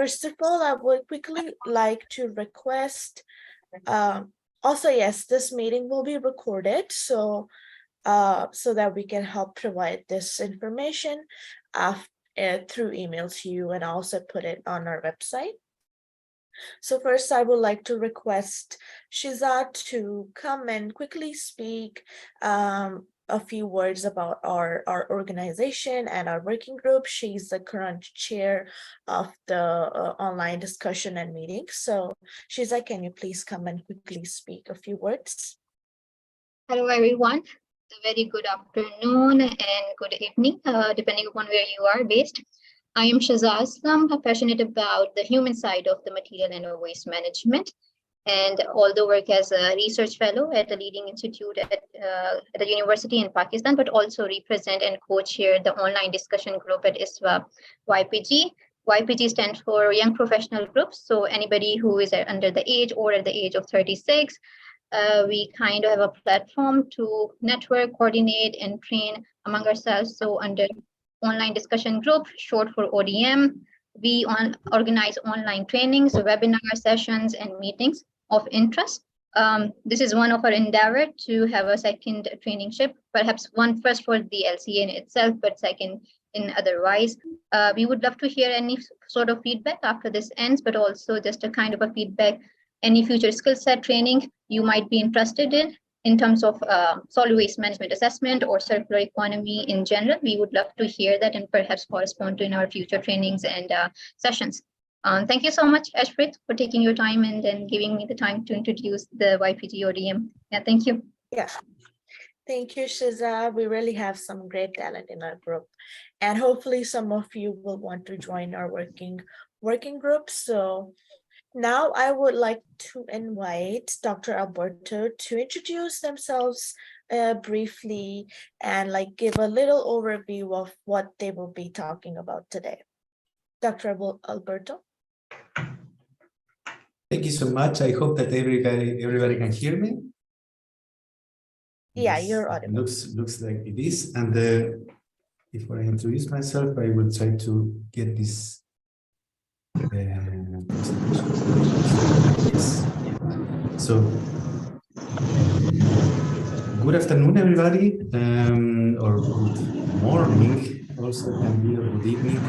First of all, I would quickly like to request, also, yes, this meeting will be recorded, so that we can help provide this information through email to you and also put it on our website. So first, I would like to request Shiza to come and quickly speak a few words about our organization and our working group. She's the current chair of the online discussion and meeting. So Shiza, can you please come and quickly speak a few words? Hello, everyone. A very good afternoon and good evening, depending upon where you are based. I am Shazaa Aslam, passionate about the human side of the material and waste management. And although work as a research fellow at a leading institute at a university in Pakistan, but also represent and co-chair the online discussion group at ISWA YPG. YPG stands for Young Professional Groups. So anybody who is under the age or at the age of 36, we kind of have a platform to network, coordinate, and train among ourselves. So under online discussion group, short for ODM, we organize online trainings, webinar sessions, and meetings of interest. This is one of our endeavor to have a second trainingship, perhaps one first for the LCA in itself, but second in otherwise. We would love to hear any sort of feedback after this ends, but also just a kind of a feedback, any future skill set training you might be interested in terms of solid waste management assessment or circular economy in general. We would love to hear that and perhaps correspond to in our future trainings and sessions. Thank you so much, Ashprit, for taking your time and then giving me the time to introduce the YPG ODM. Yeah, thank you. Yeah, thank you, Shiza. We really have some great talent in our group, and hopefully some of you will want to join our working group. So now I would like to invite Dr. Alberto to introduce themselves briefly and give a little overview of what they will be talking about today. Dr. Alberto. Thank you so much. I hope that everybody can hear me. Yeah, you're audible. Looks like it is. And before I introduce myself, I will try to get this So, good afternoon, everybody, or good morning, also can be, or good evening.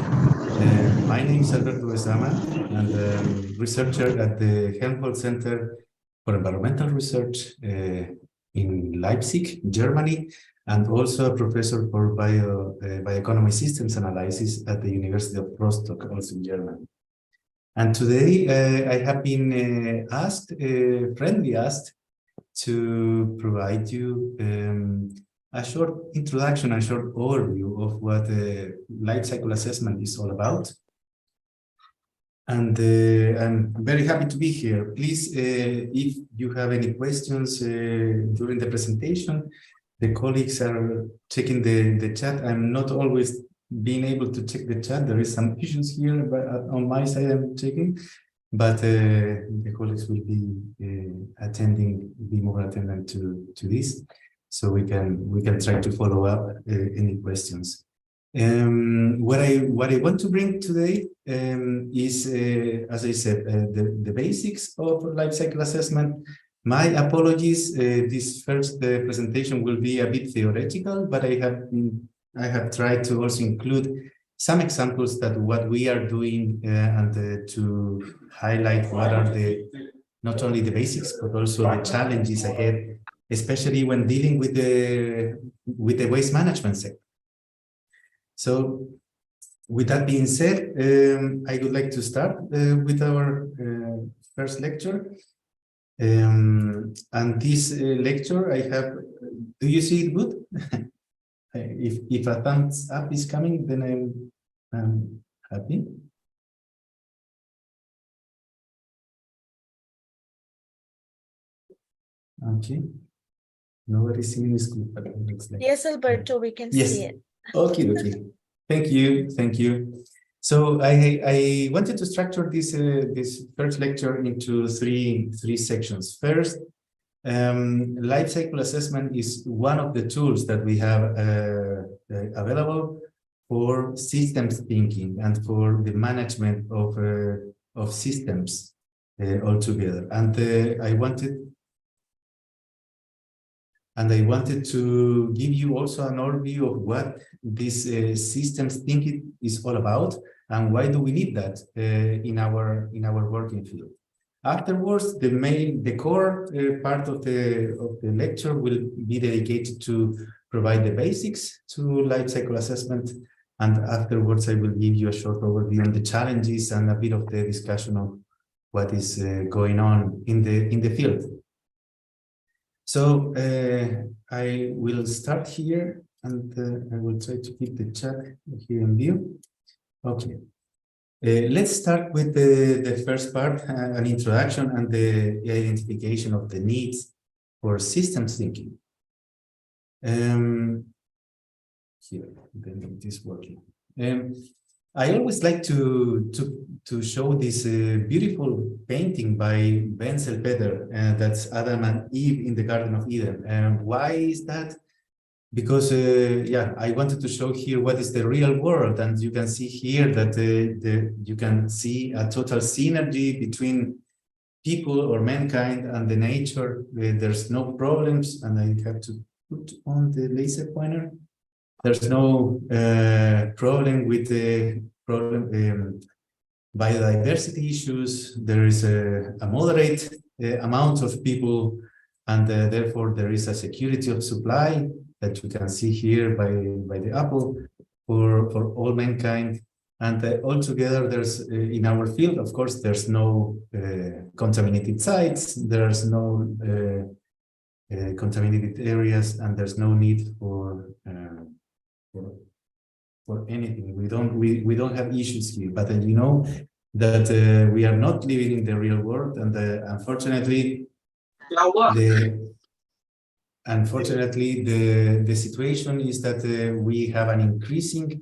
My name is Alberto Bezama, and I'm researcher at the Helmholtz Center for Environmental Research in Leipzig, Germany, and also a professor for Bioeconomy Systems Analysis at the University of Rostock, also in Germany. And today I have been friendly asked to provide you a short introduction, a short overview of what life cycle assessment is all about. And I'm very happy to be here. Please, if you have any questions during the presentation, the colleagues are checking the chat. I'm not always being able to check the chat. There is some issues here, but on my side I'm checking, but the colleagues will be be more attendant to this, so we can try to follow up any questions. What I want to bring today is, as I said, the basics of life cycle assessment. My apologies, this first presentation will be a bit theoretical, but I have tried to also include some examples that what we are doing and to highlight what are not only the basics, but also the challenges ahead, especially when dealing with the waste management sector. So with that being said, I would like to start with our first lecture. And this lecture I have, do you see it good? If a thumbs up is coming, then I'm happy. Okay. Nobody's seeing this good, but it looks like. Yes, Alberto, we can see it. Okay. Thank you. So I wanted to structure this first lecture into three sections. First, life cycle assessment is one of the tools that we have available for systems thinking and for the management of of systems altogether. And I wanted to give you also an overview of what this systems thinking is all about and why do we need that in our working field. Afterwards, the core part of the lecture will be dedicated to provide the basics to life cycle assessment, and afterwards I will give you a short overview on the challenges and a bit of the discussion of what is going on in the field. So I will start here, and I will try to keep the chat here in view. Okay. Let's start with the first part, an introduction and the identification of the needs for systems thinking. Here, then it is working. I always like to show this beautiful painting by Wenzel Peter, that's Adam and Eve in the Garden of Eden. Why is that? Because yeah, I wanted to show here what is the real world, and you can see here that you can see a total synergy between people or mankind and the nature. There's no problems, and I have to put on the laser pointer. There's no problem with the biodiversity issues. There is a moderate amount of people, and therefore there is a security of supply that you can see here by the apple for all mankind. And altogether, there's in our field, of course, there's no contaminated sites, there's no contaminated areas, and there's no need for anything. We don't have issues here, but you know that we are not living in the real world, and unfortunately, the situation is that we have an increasing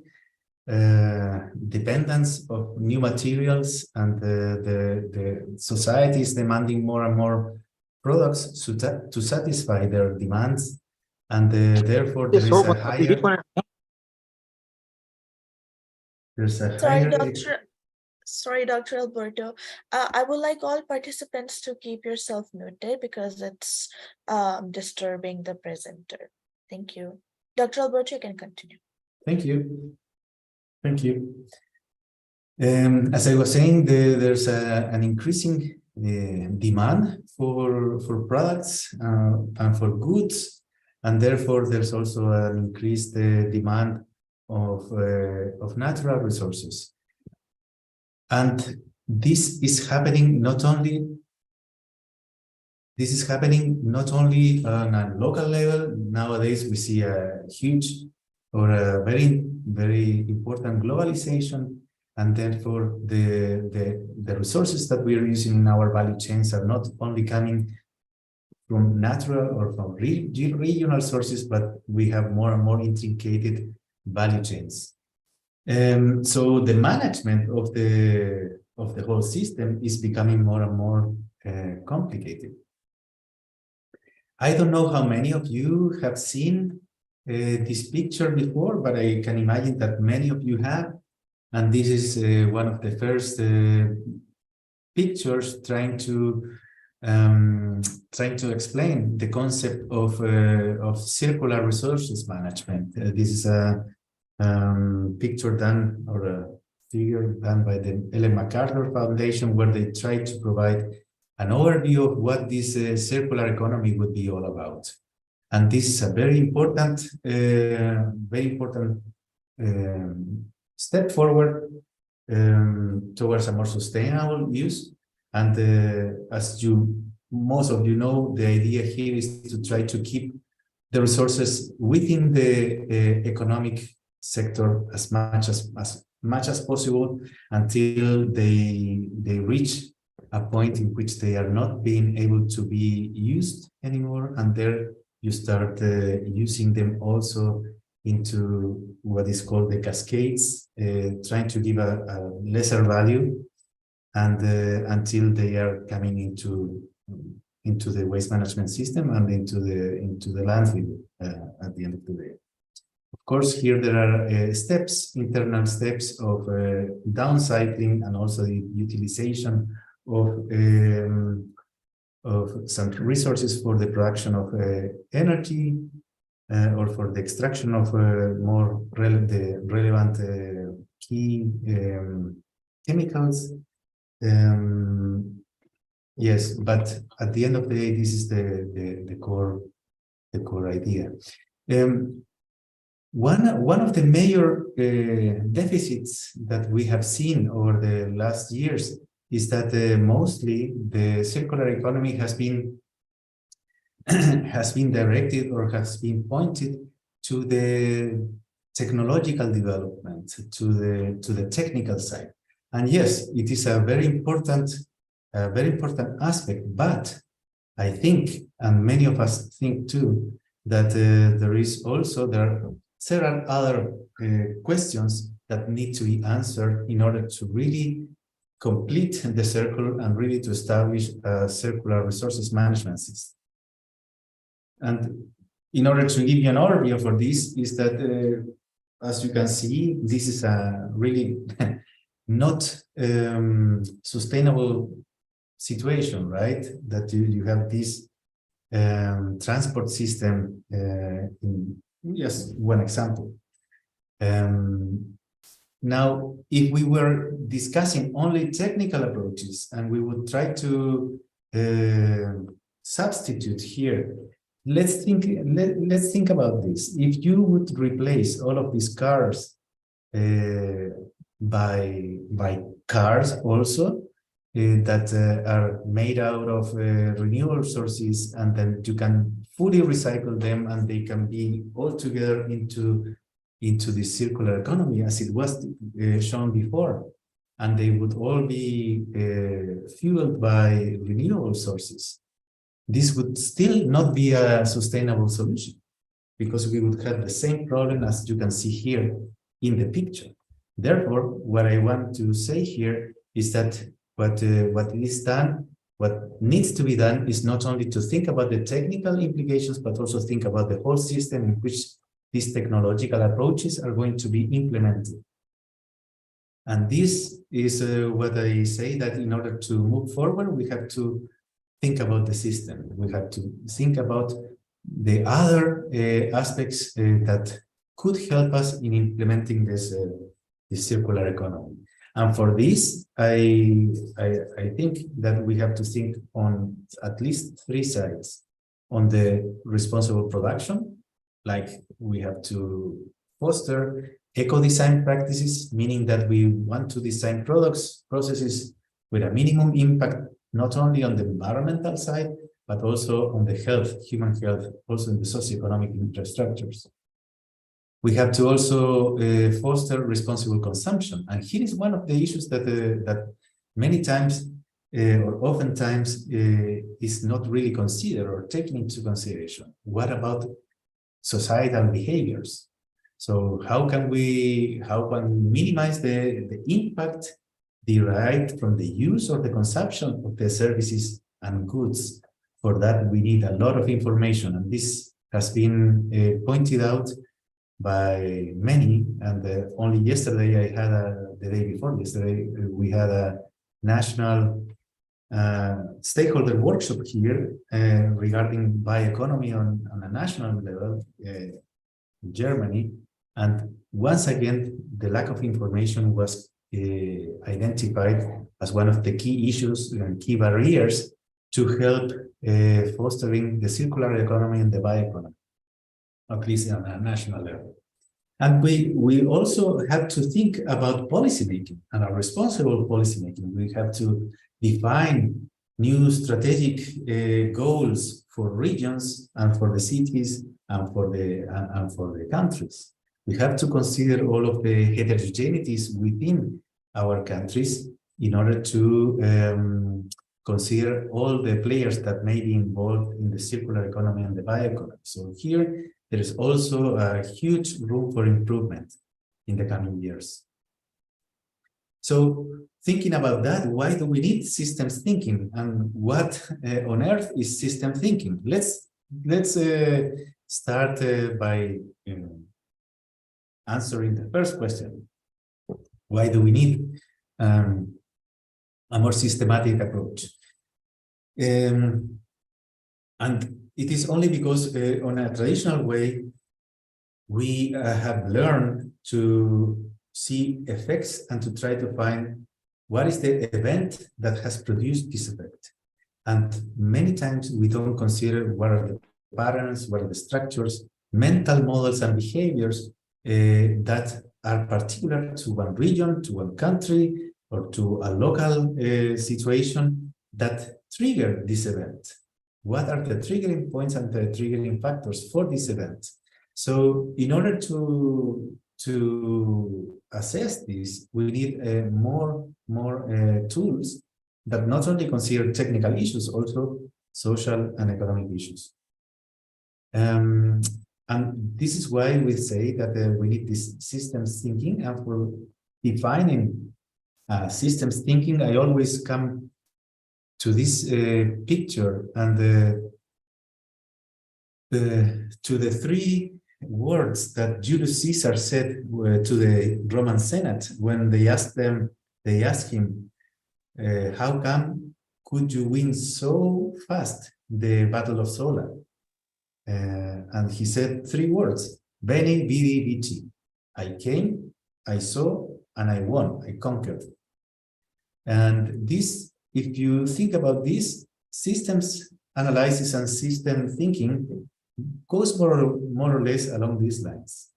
dependence of new materials, and the society is demanding more and more products to satisfy their demands, and therefore there is a higher. There's a higher. Sorry, Dr. Alberto. I would like all participants to keep yourself muted because it's disturbing the presenter. Thank you. Dr. Alberto, you can continue. Thank you. Thank you. As I was saying, there's an increasing demand for products and for goods, and therefore there's also an increased demand of natural resources. And this is happening not only on a local level. Nowadays, we see a huge or a very, very important globalization, and therefore the resources that we are using in our value chains are not only coming from natural or from regional sources, but we have more and more intricated value chains. So the management of the whole system is becoming more and more complicated. I don't know how many of you have seen this picture before, but I can imagine that many of you have. And this is one of the first pictures trying to explain the concept of circular resources management. This is a picture done, or a figure done by the Ellen MacArthur Foundation, where they try to provide an overview of what this circular economy would be all about. And this is a very important step forward towards a more sustainable use. And as most of you know, the idea here is to try to keep the resources within the economic sector as much as possible until they reach a point in which they are not being able to be used anymore, and there you start using them also into what is called the cascades, trying to give a lesser value, and until they are coming into the waste management system and into the landfill at the end of the day. Of course, here there are steps, internal steps of downcycling and also the utilization of some resources for the production of energy or for the extraction of more relevant key chemicals. Yes, but at the end of the day, this is the core idea. One of the major deficits that we have seen over the last years is that mostly the circular economy has been directed or has been pointed to the technological development, to the technical side. And yes, it is a very important aspect, but I think, and many of us think too, that there are several other questions that need to be answered in order to really complete the circle and really to establish a circular resources management system. And in order to give you an overview for this, is that as you can see, this is a really not sustainable situation, right? That you have this transport system in just one example. Now, if we were discussing only technical approaches and we would try to substitute here, let's think about this. If you would replace all of these cars by cars also that are made out of renewable sources, and then you can fully recycle them and they can be all together into the circular economy as it was shown before, and they would all be fueled by renewable sources. This would still not be a sustainable solution because we would have the same problem as you can see here in the picture. Therefore, what I want to say here is that what needs to be done is not only to think about the technical implications, but also think about the whole system in which these technological approaches are going to be implemented. And this is what I say, that in order to move forward, we have to think about the system. We have to think about the other aspects that could help us in implementing this circular economy. And for this, I think that we have to think on at least 3 sides. On the responsible production, like we have to foster eco-design practices, meaning that we want to design products, processes with a minimum impact, not only on the environmental side, but also on the health, human health, also in the socioeconomic infrastructures. We have to also foster responsible consumption. And here is one of the issues that many times or oftentimes is not really considered or taken into consideration. What about societal behaviors? So how can we minimize the impact derived from the use or the consumption of the services and goods? For that, we need a lot of information, and this has been pointed out by many. And only yesterday, the day before yesterday, we had a national stakeholder workshop here regarding bioeconomy on a national level in Germany. And once again, the lack of information was identified as one of the key issues and key barriers to help fostering the circular economy and the bioeconomy, at least on a national level. And we also have to think about policymaking and a responsible policymaking. We have to define new strategic goals for regions and for the cities and for the countries. We have to consider all of the heterogeneities within our countries in order to consider all the players that may be involved in the circular economy and the bioeconomy. So here, there is also a huge room for improvement in the coming years. So thinking about that, why do we need systems thinking, and what on earth is system thinking? Let's start by answering the first question. Why do we need a more systematic approach? And it is only because on a traditional way, we have learned to see effects and to try to find what is the event that has produced this effect. And many times we don't consider what are the patterns, what are the structures, mental models and behaviors that are particular to one region, to one country, or to a local situation that trigger this event. What are the triggering points and the triggering factors for this event? So in order to assess this, we need more tools that not only consider technical issues, also social and economic issues. And this is why we say that we need this systems thinking. And for defining systems thinking, I always come to this picture and to the three words that Julius Caesar said to the Roman Senate when they asked him, how come could you win so fast the Battle of Zola? And he said three words: Bene, vidi, vici. I came, I saw, and I won. I conquered. And this, if you think about this, systems analysis and system thinking goes more or less along these lines.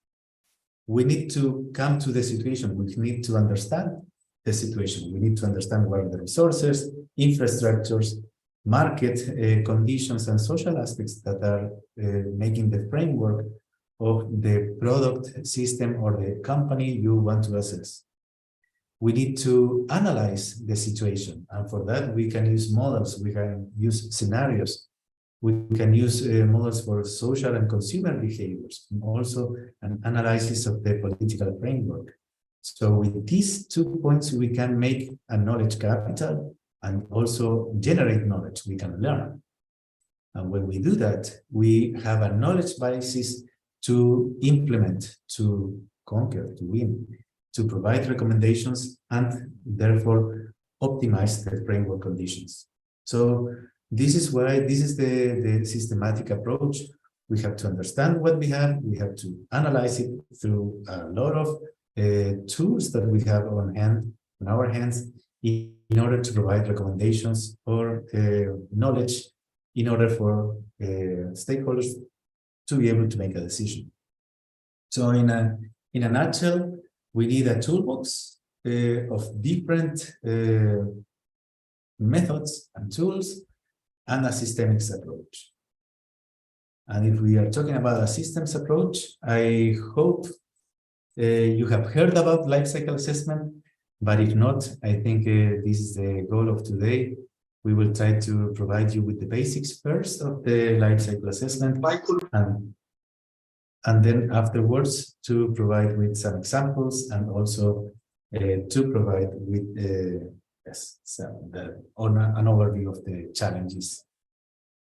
We need to come to the situation. We need to understand the situation. We need to understand what are the resources, infrastructures, market conditions, and social aspects that are making the framework of the product, system, or the company you want to assess. We need to analyze the situation, and for that we can use models, we can use scenarios, we can use models for social and consumer behaviors, and also an analysis of the political framework. So with these 2 points, we can make a knowledge capital and also generate knowledge we can learn. And when we do that, we have a knowledge basis to implement, to conquer, to win, to provide recommendations, and therefore optimize the framework conditions. So this is why this is the systematic approach. We have to understand what we have to analyze it through a lot of tools that we have on our hands in order to provide recommendations or knowledge in order for stakeholders to be able to make a decision. So in a nutshell, we need a toolbox of different methods and tools and a systemics approach. And if we are talking about a systems approach, I hope you have heard about life cycle assessment, but if not, I think this is the goal of today. We will try to provide you with the basics first of the life cycle assessment, and then afterwards to provide with some examples and also to provide with an overview of the challenges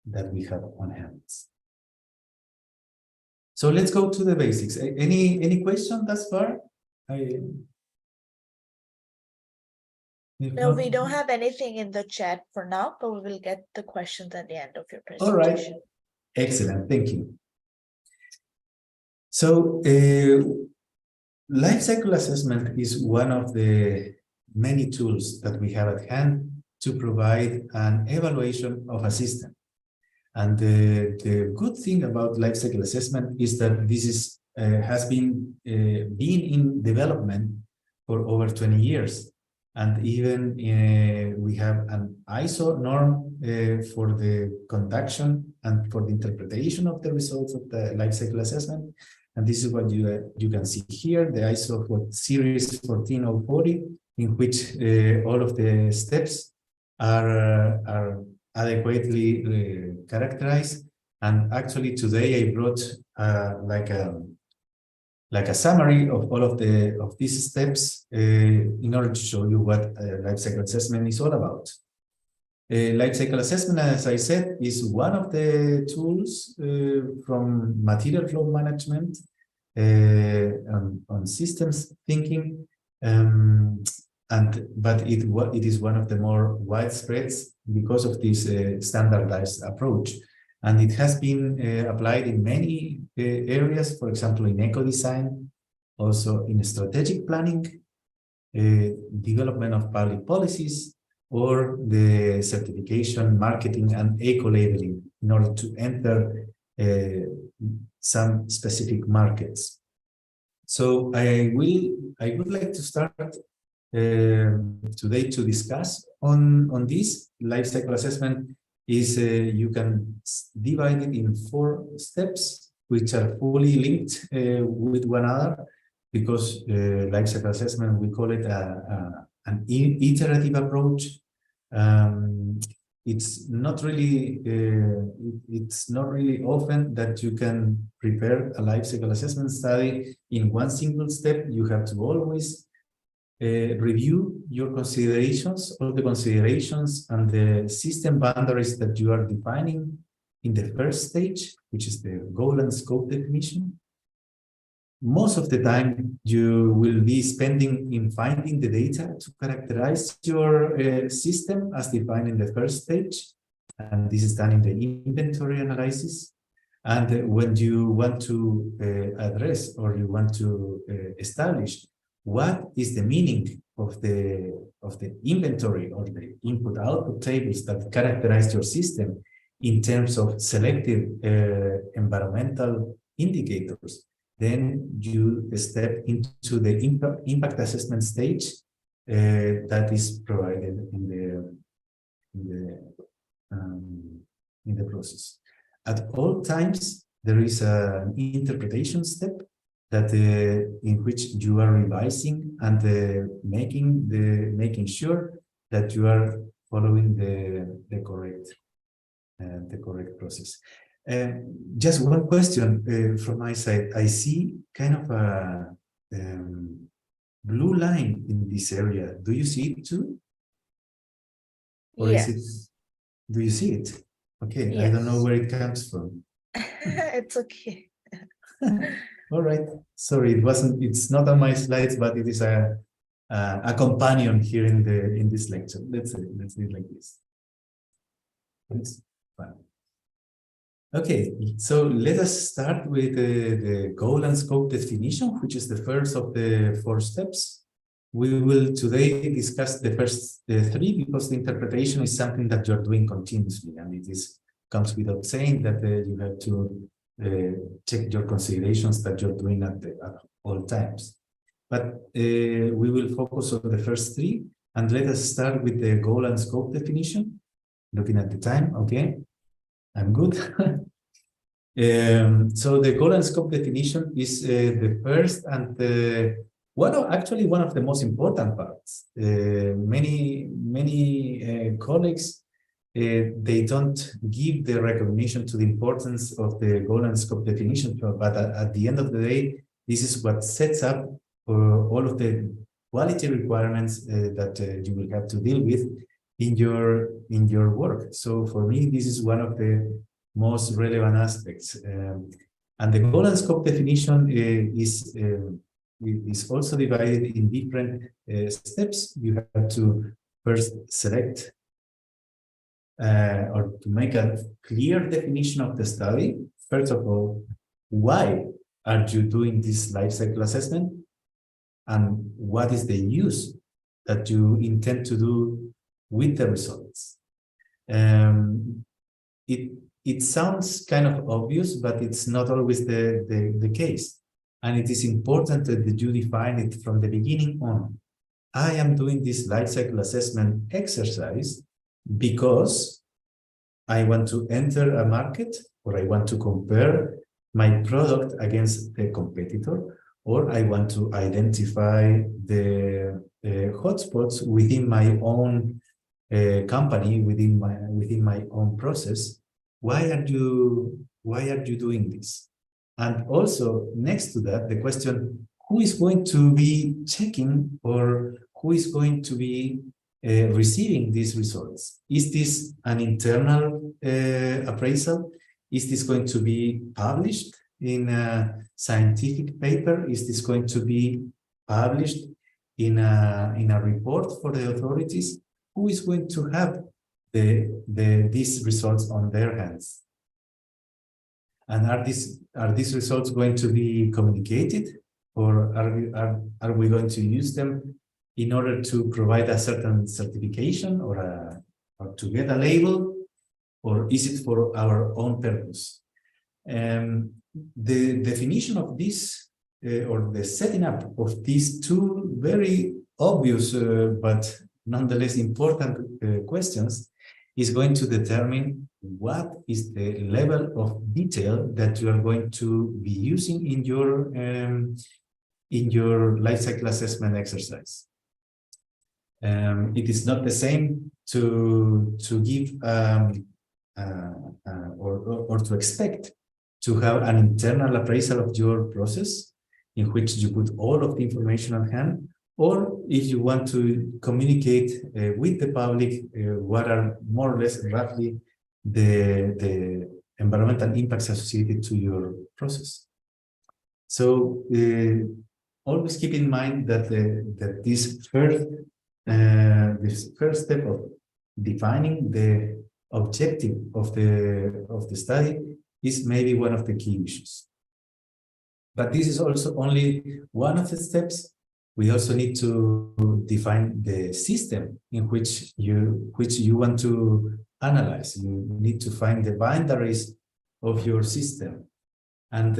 that we have on hand. So let's go to the basics. Any question thus far? No, we don't have anything in the chat for now, but we will get the questions at the end of your presentation. All right. Excellent. Thank you. So life cycle assessment is one of the many tools that we have at hand to provide an evaluation of a system. And the good thing about life cycle assessment is that this is has been in development for over 20 years. And even we have an ISO norm for the conduction and for the interpretation of the results of the life cycle assessment. And this is what you can see here, the ISO for series 14040, in which all of the steps are adequately characterized. And actually today I brought like a summary of all of these steps in order to show you what life cycle assessment is all about. Life cycle assessment, as I said, is one of the tools from material flow management on systems thinking, but it is one of the more widespread because of this standardized approach, and it has been applied in many areas. For example, in eco design, also in strategic planning, development of public policies, or the certification, marketing, and eco-labeling in order to enter some specific markets. So I would like to start today to discuss on this. Life cycle assessment is you can divide it in 4 steps, which are fully linked with one another, because life cycle assessment, we call it an iterative approach. It's not really often that you can prepare a life cycle assessment study in one single step. You have to always review your considerations, all the considerations and the system boundaries that you are defining in the first stage, which is the goal and scope definition. Most of the time you will be spending in finding the data to characterize your system as defined in the first stage, and this is done in the inventory analysis. And when you want to address, or you want to establish what is the meaning of the inventory or the input-output tables that characterize your system in terms of selective environmental indicators, then you step into the impact assessment stage that is provided in the process. At all times, there is an interpretation step that in which you are revising and making sure that you are following the correct process. Just one question from my side. I see kind of a blue line in this area. Do you see it too? Or yes. is it? Do you see it? Okay, Yes. I don't know where it comes from. It's okay. All right. Sorry, it's not on my slides, but it is a companion here in this lecture. Let's do it like this. It's fine. Okay, so let us start with the goal and scope definition, which is the first of the 4 steps. We will today discuss the first 3 because the interpretation is something that you're doing continuously, and it comes without saying that you have to check your considerations that you're doing at all times. But we will focus on the first 3, and let us start with the goal and scope definition. Looking at the time, okay. I'm good. So the goal and scope definition is the first and one of the most important parts. Many colleagues they don't give the recognition to the importance of the goal and scope definition, but at the end of the day, this is what sets up all of the quality requirements that you will have to deal with in your work. So for me, this is one of the most relevant aspects. And the goal and scope definition is also divided in different steps. You have to first select or to make a clear definition of the study. First of all, why are you doing this life cycle assessment? And what is the use that you intend to do with the results? It sounds kind of obvious, but it's not always the case. And it is important that you define it from the beginning on. I am doing this life cycle assessment exercise because I want to enter a market, or I want to compare my product against the competitor, or I want to identify the hotspots within my own company, within my own process. Why are you doing this? And also next to that, the question, who is going to be checking, or who is going to be receiving these results? Is this an internal appraisal? Is this going to be published in a scientific paper? Is this going to be published in a report for the authorities? Who is going to have these results on their hands? And are these results going to be communicated, or are we going to use them in order to provide a certain certification or to get a label, or is it for our own purpose? The definition of this or the setting up of these two very obvious but nonetheless important questions is going to determine what is the level of detail that you are going to be using in your life cycle assessment exercise. It is not the same to give or to expect to have an internal appraisal of your process in which you put all of the information on hand, or if you want to communicate with the public what are more or less roughly the environmental impacts associated to your process. So always keep in mind that this first step of defining the objective of the study is maybe one of the key issues. But this is also only one of the steps. We also need to define the system in which you want to analyze. You need to find the boundaries of your system and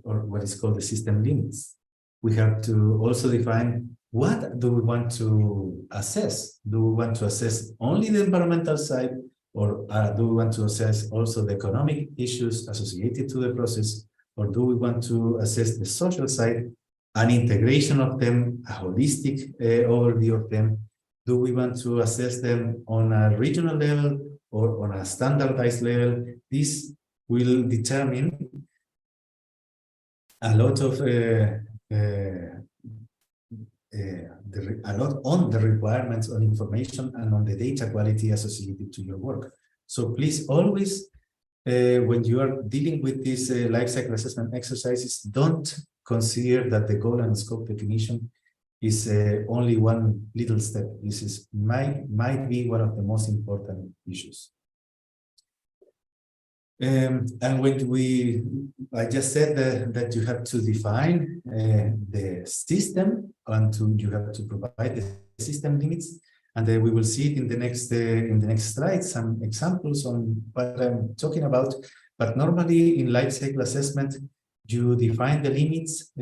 or what is called the system limits. We have to also define what do we want to assess. Do we want to assess only the environmental side, or do we want to assess also the economic issues associated to the process, or do we want to assess the social side, an integration of them, a holistic overview of them? Do we want to assess them on a regional level or on a standardized level? This will determine a lot of a lot on the requirements on information and on the data quality associated to your work. So please always, when you are dealing with these life cycle assessment exercises, don't consider that the goal and scope definition is only one little step. This is might be one of the most important issues. And when I just said that you have to define the system and you have to provide the system limits, and we will see it in the next slide, some examples on what I'm talking about. But normally in life cycle assessment, you define the limits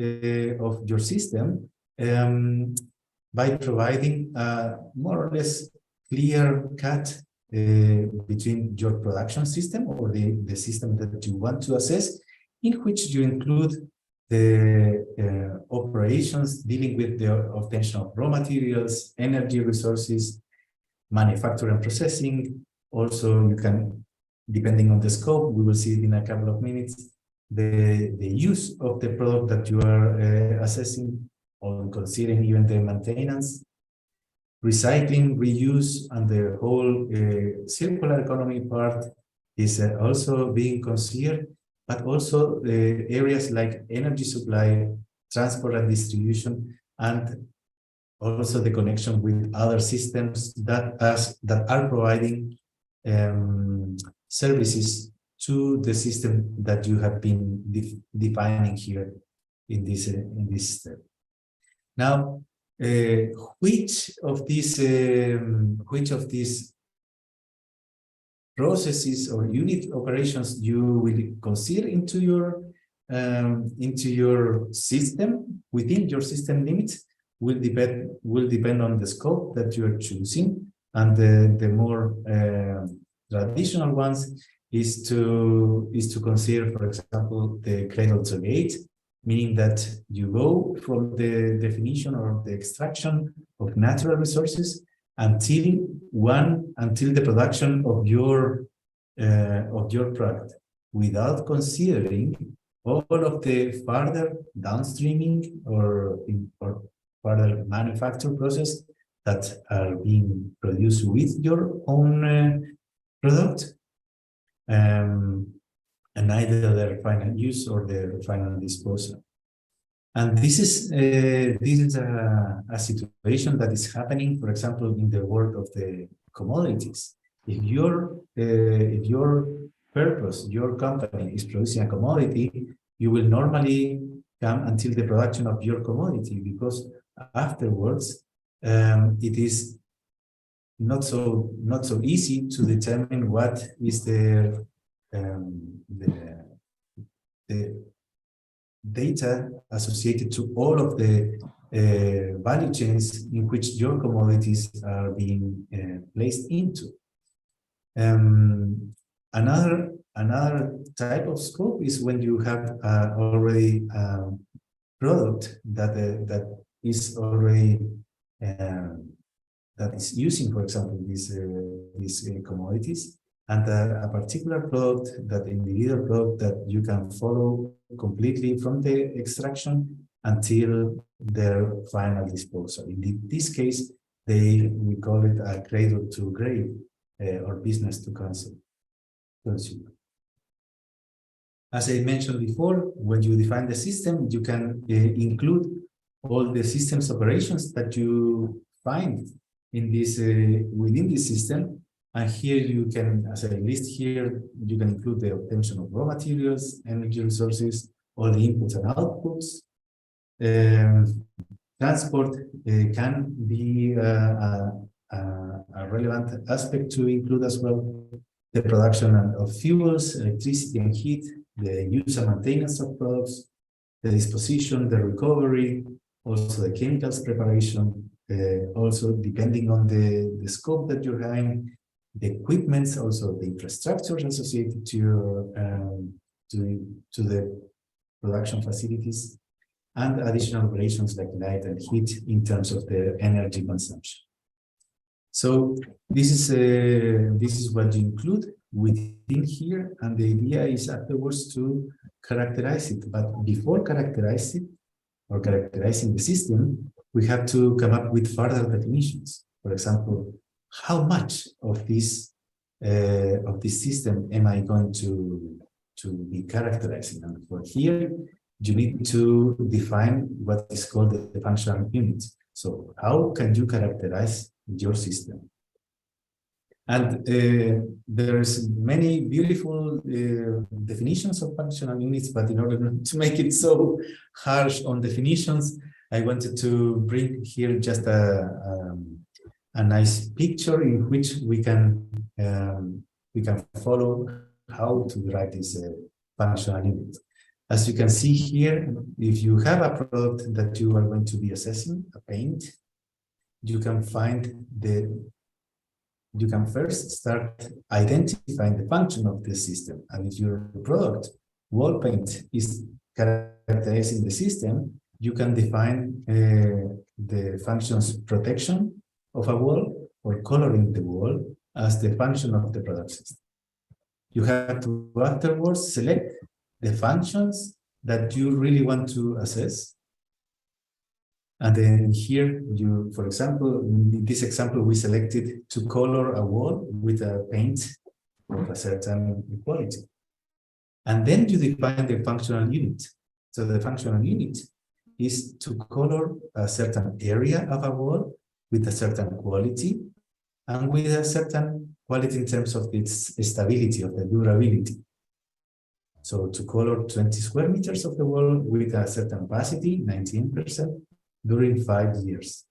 of your system by providing a more or less clear cut between your production system or the system that you want to assess, in which you include the operations dealing with the obtention of raw materials, energy resources, manufacture and processing. Also, you can, depending on the scope, we will see it in a couple of minutes, the use of the product that you are assessing, or considering even the maintenance, recycling, reuse, and the whole circular economy part is also being considered, but also areas like energy supply, transport and distribution, and also the connection with other systems that are providing services to the system that you have been defining here in this step. Now, which of these processes or unit operations you will consider into your system, within your system limits, will depend on the scope that you are choosing, and the more traditional ones is to consider, for example, the cradle to gate, meaning that you go from the definition or the extraction of natural resources until the production of your product, without considering all of the further downstreaming or further manufacture process that are being produced with your own product. and either their final use or their final disposal. And this is a situation that is happening, for example, in the world of the commodities. If your purpose, your company is producing a commodity, you will normally come until the production of your commodity, because afterwards it is not so easy to determine what is the data associated to all of the value chains in which your commodities are being placed into. Another type of scope is when you have already product that is already that is using, for example, these commodities, and a particular product, that individual product that you can follow completely from the extraction until their final disposal. In this case, we call it a cradle to grave or business to consumer. As I mentioned before, when you define the system, you can include all the systems operations that you find in this within this system. And here you can, as I list here, you can include the obtention of raw materials, energy resources, all the inputs and outputs. Transport can be a relevant aspect to include as well. The production of fuels, electricity and heat, the use and maintenance of products, the disposition, the recovery, also the chemicals preparation, also depending on the scope that you're having, the equipments, also the infrastructures associated to the production facilities, and additional operations like light and heat in terms of the energy consumption. So this is what you include within here, and the idea is afterwards to characterize it. But before characterizing the system, we have to come up with further definitions. For example, how much of this system am I going to be characterizing? And for here, you need to define what is called the functional unit. So how can you characterize your system? And there's many beautiful definitions of functional units, but in order to make it so harsh on definitions, I wanted to bring here just a nice picture in which we can follow how to write this functional unit. As you can see here, if you have a product that you are going to be assessing, a paint, you can first start identifying the function of the system. And if your product, wall paint, is characterizing the system, you can define the functions protection of a wall or coloring the wall as the function of the product system. You have to afterwards select the functions that you really want to assess. And then here, for example, in this example, we selected to color a wall with a paint of a certain quality. And then you define the functional unit. So the functional unit is to color a certain area of a wall with a certain quality and with a certain quality in terms of its stability, of the durability. So to color 20 square meters of the wall with a certain opacity, 19%, during 5 years.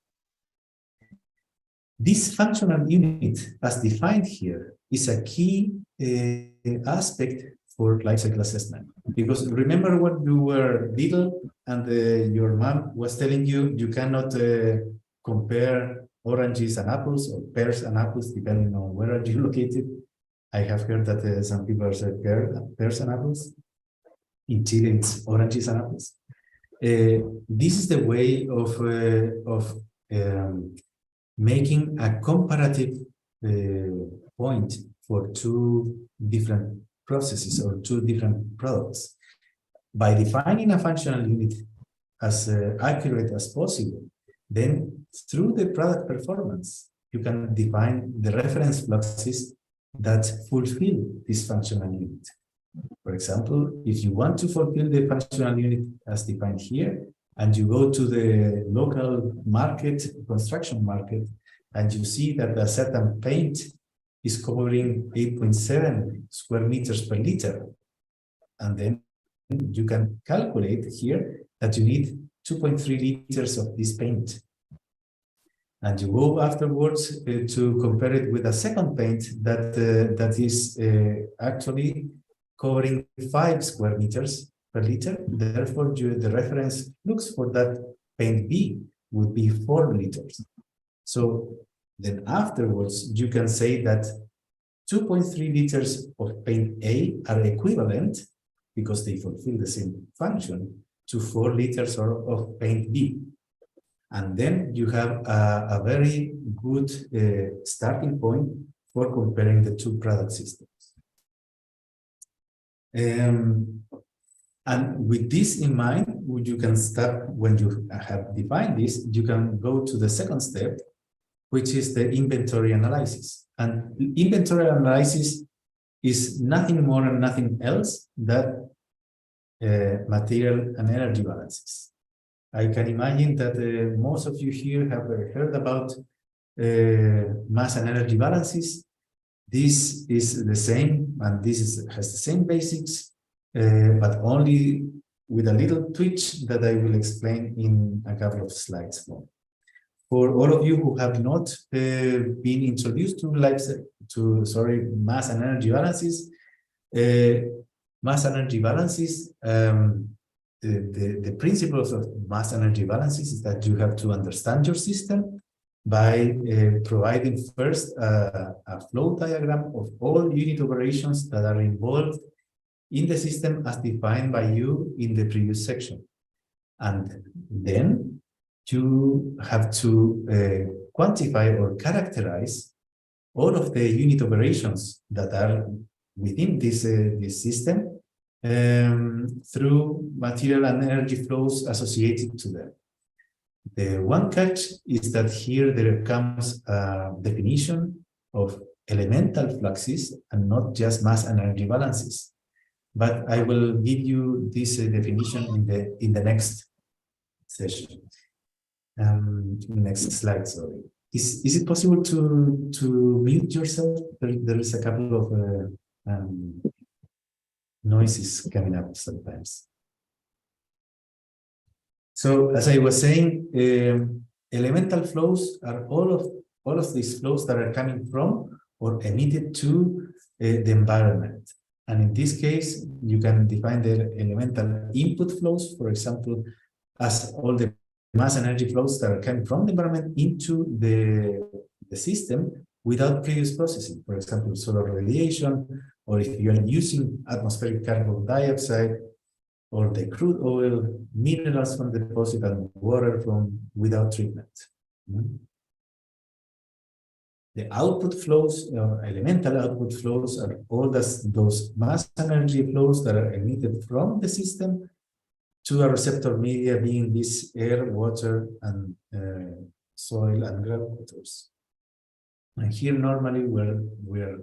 This functional unit, as defined here, is a key aspect for life cycle assessment. Because remember when you were little and your mom was telling you, you cannot compare oranges and apples or pears and apples, depending on where are you located. I have heard that some people say pears and apples. In Chile, it's oranges and apples. This is the way of making a comparative point for two different processes or two different products. By defining a functional unit as accurate as possible, then through the product performance, you can define the reference fluxes that fulfill this functional unit. For example, if you want to fulfill the functional unit as defined here, and you go to the local market, construction market, and you see that a certain paint is covering 8.7 square meters per liter, and then you can calculate here that you need 2.3 liters of this paint. And you go afterwards to compare it with a second paint that is actually covering 5 square meters per liter. Therefore, the reference flux for that paint B would be 4 liters. So then afterwards, you can say that 2.3 liters of paint A are equivalent, because they fulfill the same function, to 4 liters of paint B. And then you have a very good starting point for comparing the two product systems. And with this in mind, you can start, when you have defined this, you can go to the second step, which is the inventory analysis. And inventory analysis is nothing more and nothing else than material and energy balances. I can imagine that most of you here have heard about mass and energy balances. This is the same, and has the same basics, but only with a little twitch that I will explain in a couple of slides more. For all of you who have not been introduced to mass and energy balances, the principles of mass energy balances is that you have to understand your system by providing first a flow diagram of all unit operations that are involved in the system as defined by you in the previous section. And then you have to quantify or characterize all of the unit operations that are within this system through material and energy flows associated to them. The one catch is that here there comes a definition of elemental fluxes and not just mass and energy balances. But I will give you this definition in the next session. Next slide, sorry. Is it possible to mute yourself? There is a couple of noises coming up sometimes. So as I was saying, elemental flows are all of these flows that are coming from or emitted to the environment. And in this case, you can define the elemental input flows, for example, as all the mass and energy flows that are coming from the environment into the system without previous processing. For example, solar radiation, or if you are using atmospheric carbon dioxide, or the crude oil, minerals from the deposit, and water from without treatment. The output flows, elemental output flows, are all those mass energy flows that are emitted from the system to a receptor media, being this air, water, and soil and groundwaters. And here normally we're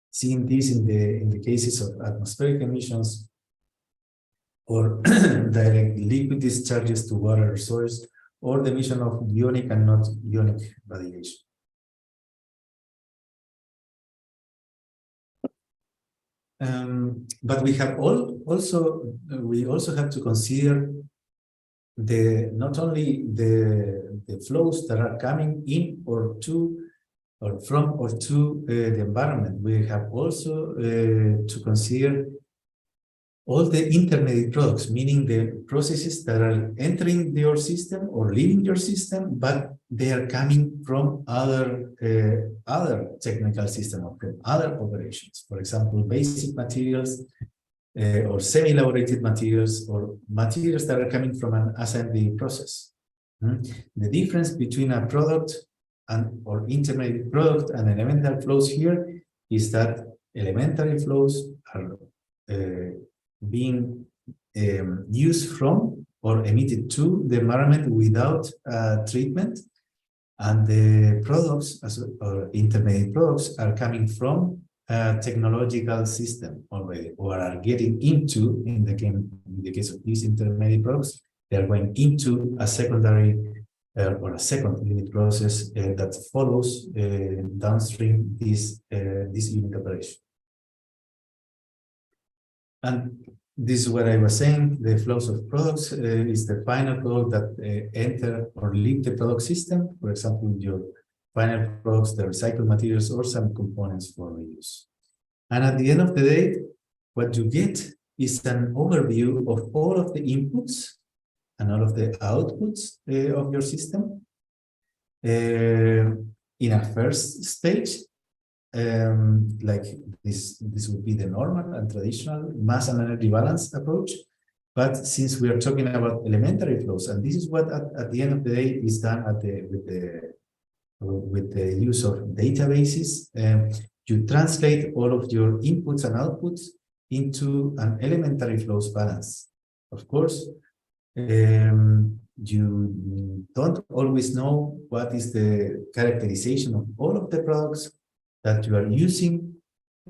seeing this in the cases of atmospheric emissions or direct liquid discharges to water or soils, or the emission of ionic and not ionic radiation. But we have also have to consider not only the flows that are coming in or to or from or to the environment. We have also to consider all the intermediate products, meaning the processes that are entering your system or leaving your system, but they are coming from other technical system or from other operations. For example, basic materials or semi-elaborated materials or materials that are coming from an assembly process. The difference between a product or intermediate product and elemental flows here is that elementary flows are being used from or emitted to the environment without treatment, and the products or intermediate products are coming from a technological system already, or are getting into, in the case of these intermediate products, they are going into a secondary or a second unit process that follows downstream this unit operation. And this is what I was saying, the flows of products is the final product that enter or leave the product system. For example, your final products, the recycled materials or some components for reuse. And at the end of the day, what you get is an overview of all of the inputs and all of the outputs of your system. In a first stage, like this would be the normal and traditional mass and energy balance approach. But since we are talking about elementary flows, and this is what at the end of the day is done with the use of databases, you translate all of your inputs and outputs into an elementary flows balance. Of course, you don't always know what is the characterization of all of the products that you are using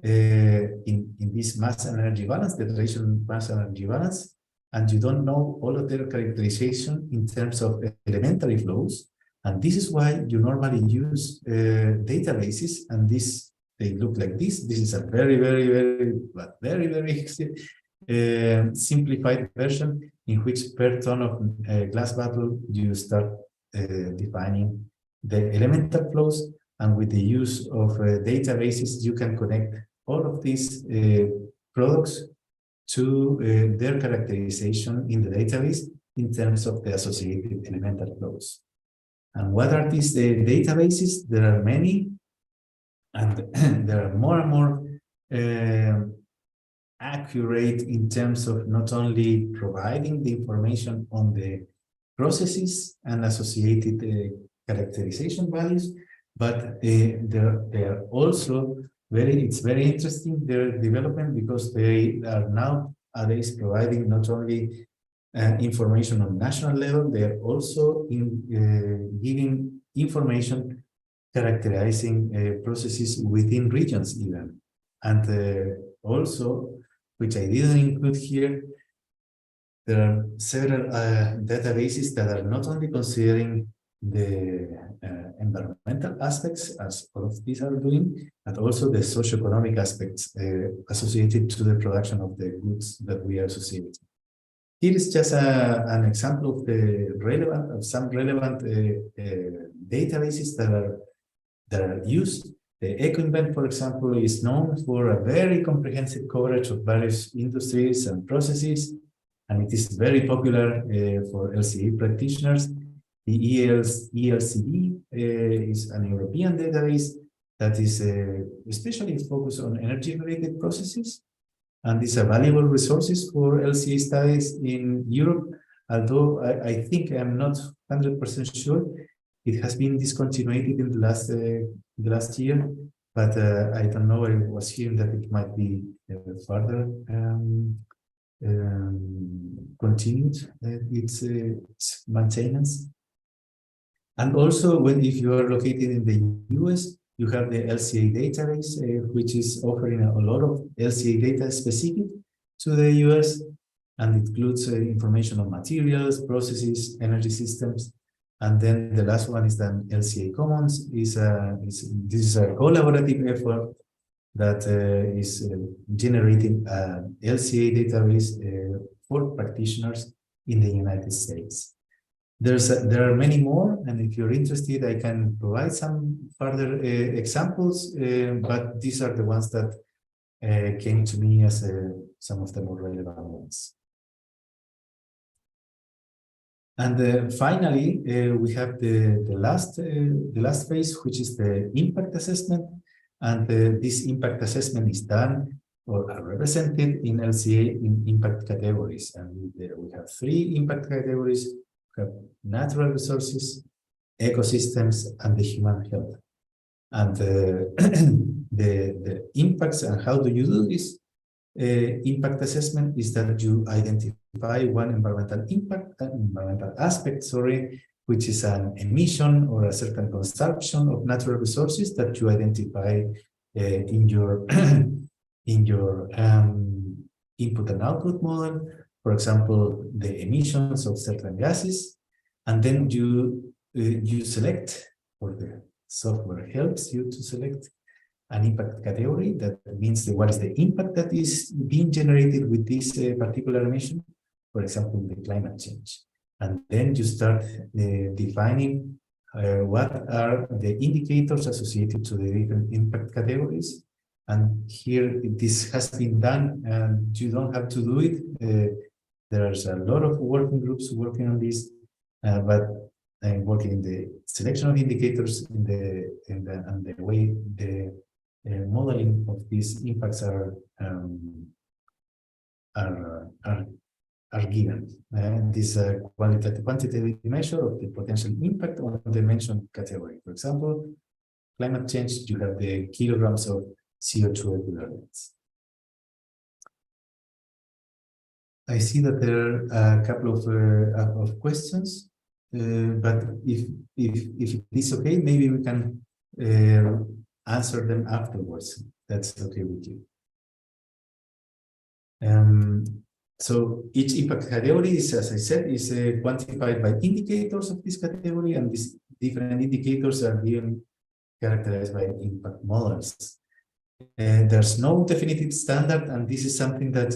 in this mass and energy balance, the traditional mass and energy balance, and you don't know all of their characterization in terms of elementary flows. And this is why you normally use databases, and they look like this. This is a very simplified version in which per ton of glass bottle you start defining the elemental flows, and with the use of databases you can connect all of these products to their characterization in the database in terms of the associated elemental flows. And what are these databases? There are many, and there are more and more accurate in terms of not only providing the information on the processes and associated characterization values, but they are also it's very interesting, their development, because they are nowadays providing not only information on national level, they are also giving information characterizing processes within regions even. And also, which I didn't include here, there are several databases that are not only considering the environmental aspects, as all of these are doing, but also the socioeconomic aspects associated to the production of the goods that we are associating. Here is just an example of some relevant databases that are used. The EcoInvent, for example, is known for a very comprehensive coverage of various industries and processes, and it is very popular for LCA practitioners. The ELCD is an European database that is especially focused on energy-related processes, and these are valuable resources for LCA studies in Europe, although I think I'm not 100% sure. It has been discontinued in the last year, but I don't know. I was hearing that it might be further continued its maintenance. And also, if you are located in the US, you have the LCA database, which is offering a lot of LCA data specific to the US, and it includes information on materials, processes, energy systems. And then the last one is the LCA Commons. This is a collaborative effort that is generating an LCA database for practitioners in the United States. There are many more, and if you're interested, I can provide some further examples, but these are the ones that came to me as some of the more relevant ones. And finally, we have the last phase, which is the impact assessment. And this impact assessment is done or are represented in LCA in impact categories. And we have 3 impact categories. We have natural resources, ecosystems, and the human health. And the impacts and how do you do this impact assessment is that you identify one environmental aspect, which is an emission or a certain consumption of natural resources that you identify in your in your input and output model, for example, the emissions of certain gases, and then you select, or the software helps you to select an impact category. That means what is the impact that is being generated with this particular emission, for example, the climate change. And then you start defining what are the indicators associated to the different impact categories. And here this has been done, and you don't have to do it. There's a lot of working groups working on this, but I'm working in the selection of indicators and the way the modeling of these impacts are given. This quantitative measure of the potential impact on the mentioned category. For example, climate change, you have the kilograms of CO2 equivalents. I see that there are a couple of questions, but if it is okay, maybe we can answer them afterwards. That's okay with you. So each impact category is, as I said, is quantified by indicators of this category, and these different indicators are being characterized by impact models. There's no definitive standard, and this is something that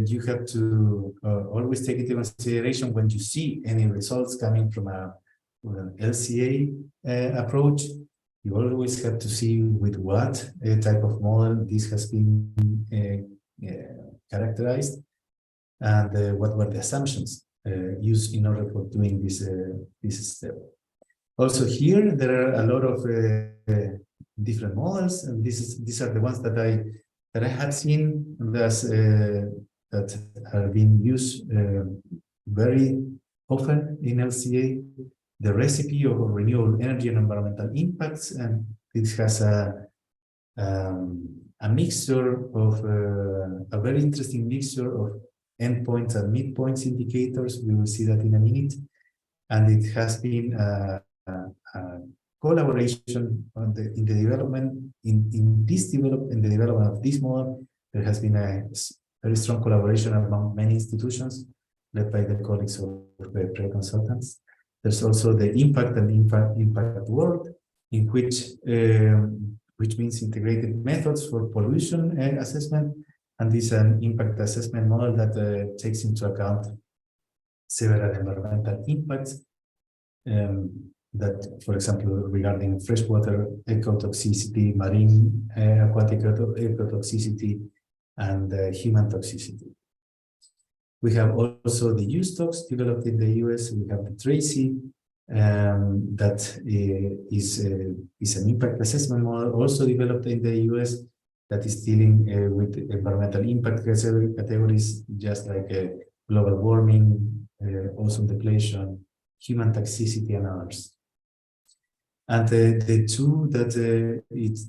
you have to always take into consideration when you see any results coming from an LCA approach. You always have to see with what type of model this has been characterized, and what were the assumptions used in order for doing this step. Also here, there are a lot of different models, and these are the ones that I had seen that are being used very often in LCA. The recipe of renewable energy and environmental impacts, and it has a mixture of a very interesting mixture of endpoints and midpoints indicators. We will see that in a minute, and it has been a collaboration on in the development of this model. There has been a very strong collaboration among many institutions led by the colleagues of the pre-consultants. There's also the impact and impact world, in which means integrated methods for pollution assessment, and this is an impact assessment model that takes into account several environmental impacts. That, for example, regarding freshwater ecotoxicity, marine aquatic ecotoxicity, and human toxicity. We have also the USTOX developed in the US. We have the Tracy, that is an impact assessment model also developed in the US that is dealing with environmental impact categories, just like global warming, ozone depletion, human toxicity, and others. And the two that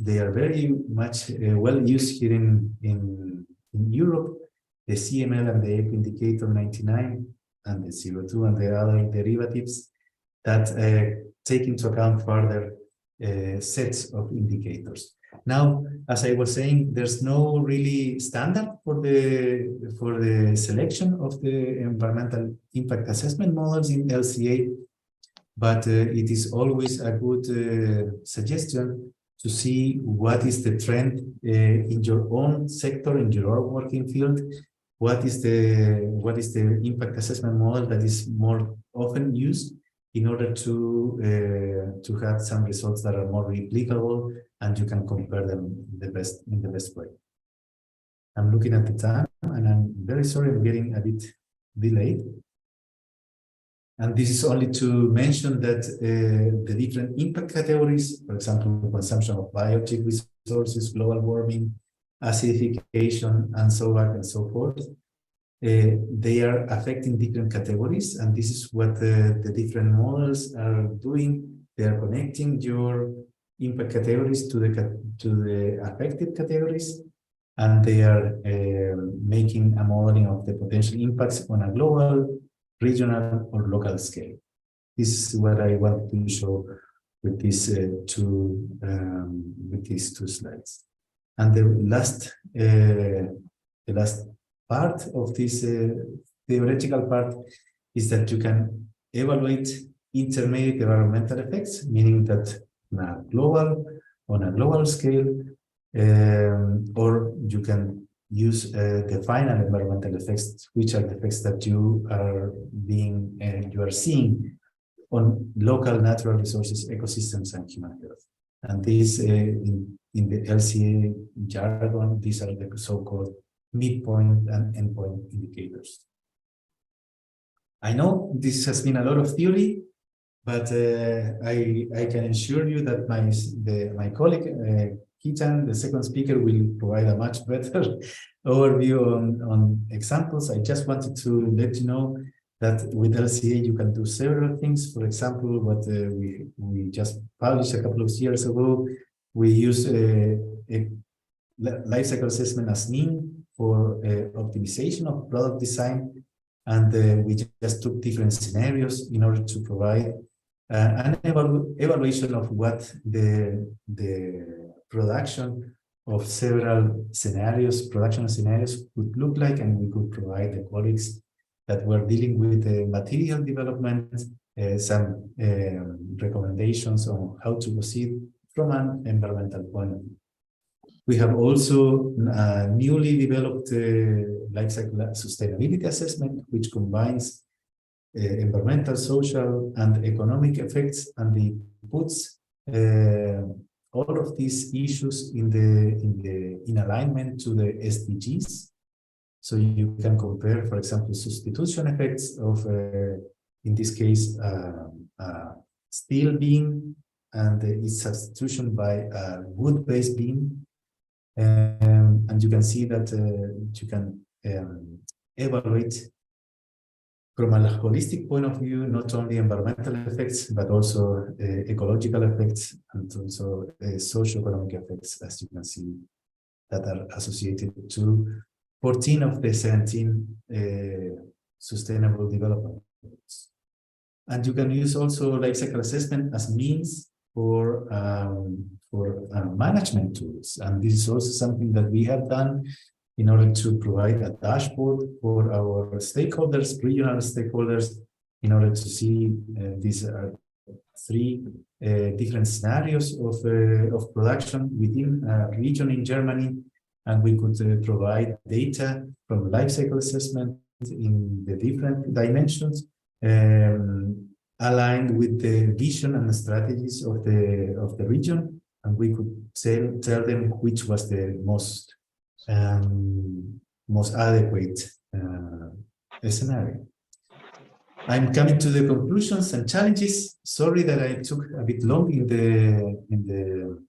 they are very much well used here in Europe, the CML and the eco indicator 99 and the 02 and the other derivatives that take into account further sets of indicators. Now, as I was saying, there's no really standard for the selection of the environmental impact assessment models in LCA, but it is always a good suggestion to see what is the trend in your own sector, in your own working field. What is the impact assessment model that is more often used in order to have some results that are more replicable and you can compare them in the best way. I'm looking at the time and I'm very sorry I'm getting a bit delayed. And this is only to mention that the different impact categories, for example, consumption of biotic resources, global warming, acidification, and so on and so forth, they are affecting different categories, and this is what the different models are doing. They are connecting your impact categories to the affected categories, and they are making a modeling of the potential impacts on a global, regional, or local scale. This is what I want to show with these two slides. And the last part of this theoretical part is that you can evaluate intermediate environmental effects, meaning that on a global scale, or you can use the final environmental effects, which are the effects that you are seeing on local natural resources, ecosystems, and human health. And these, in the LCA jargon, these are the so-called midpoint and endpoint indicators. I know this has been a lot of theory, but I can assure you that my colleague, Ketan, the second speaker, will provide a much better overview on examples. I just wanted to let you know that with LCA you can do several things. For example, what we just published a couple of years ago, we use a life cycle assessment as mean for optimization of product design, and we just took different scenarios in order to provide an evaluation of what the production of several production scenarios would look like, and we could provide the colleagues that were dealing with the material development some recommendations on how to proceed from an environmental point of view. We have also newly developed life cycle sustainability assessment, which combines environmental, social, and economic effects, and it puts all of these issues in alignment to the SDGs. So you can compare, for example, substitution effects of, in this case, steel beam and its substitution by a wood-based beam. And you can see that you can evaluate from a holistic point of view, not only environmental effects, but also ecological effects, and also socio-economic effects, as you can see, that are associated to 14 of the 17 sustainable development goals. And you can use also life cycle assessment as means for management tools. And this is also something that we have done in order to provide a dashboard for our stakeholders, regional stakeholders, in order to see these are three different scenarios of production within a region in Germany. And we could provide data from life cycle assessment in the different dimensions, aligned with the vision and the strategies of the region, and we could tell them which was the most adequate scenario. I'm coming to the conclusions and challenges. Sorry that I took a bit long in the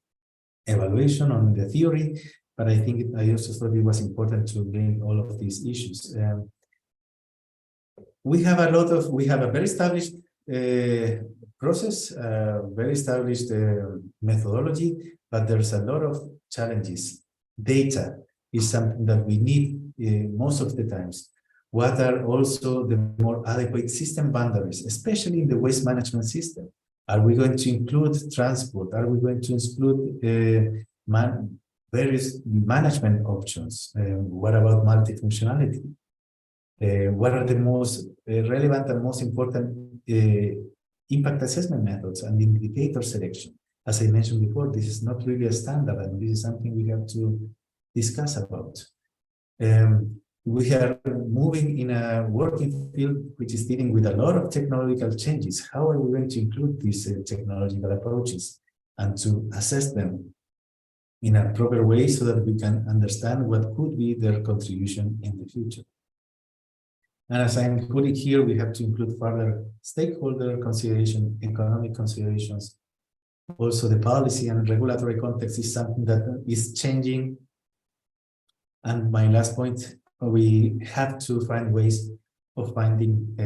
evaluation on the theory, but I think I also thought it was important to bring all of these issues. We have a very established process, very established methodology, but there's a lot of challenges. Data is something that we need most of the times. What are also the more adequate system boundaries, especially in the waste management system? Are we going to include transport? Are we going to include various management options? What about multifunctionality? What are the most relevant and most important impact assessment methods and indicator selection? As I mentioned before, this is not really a standard, and this is something we have to discuss about. We are moving in a working field which is dealing with a lot of technological changes. How are we going to include these technological approaches and to assess them in a proper way so that we can understand what could be their contribution in the future? And as I'm putting here, we have to include further stakeholder consideration, economic considerations. Also, the policy and regulatory context is something that is changing. And my last point, we have to find ways of finding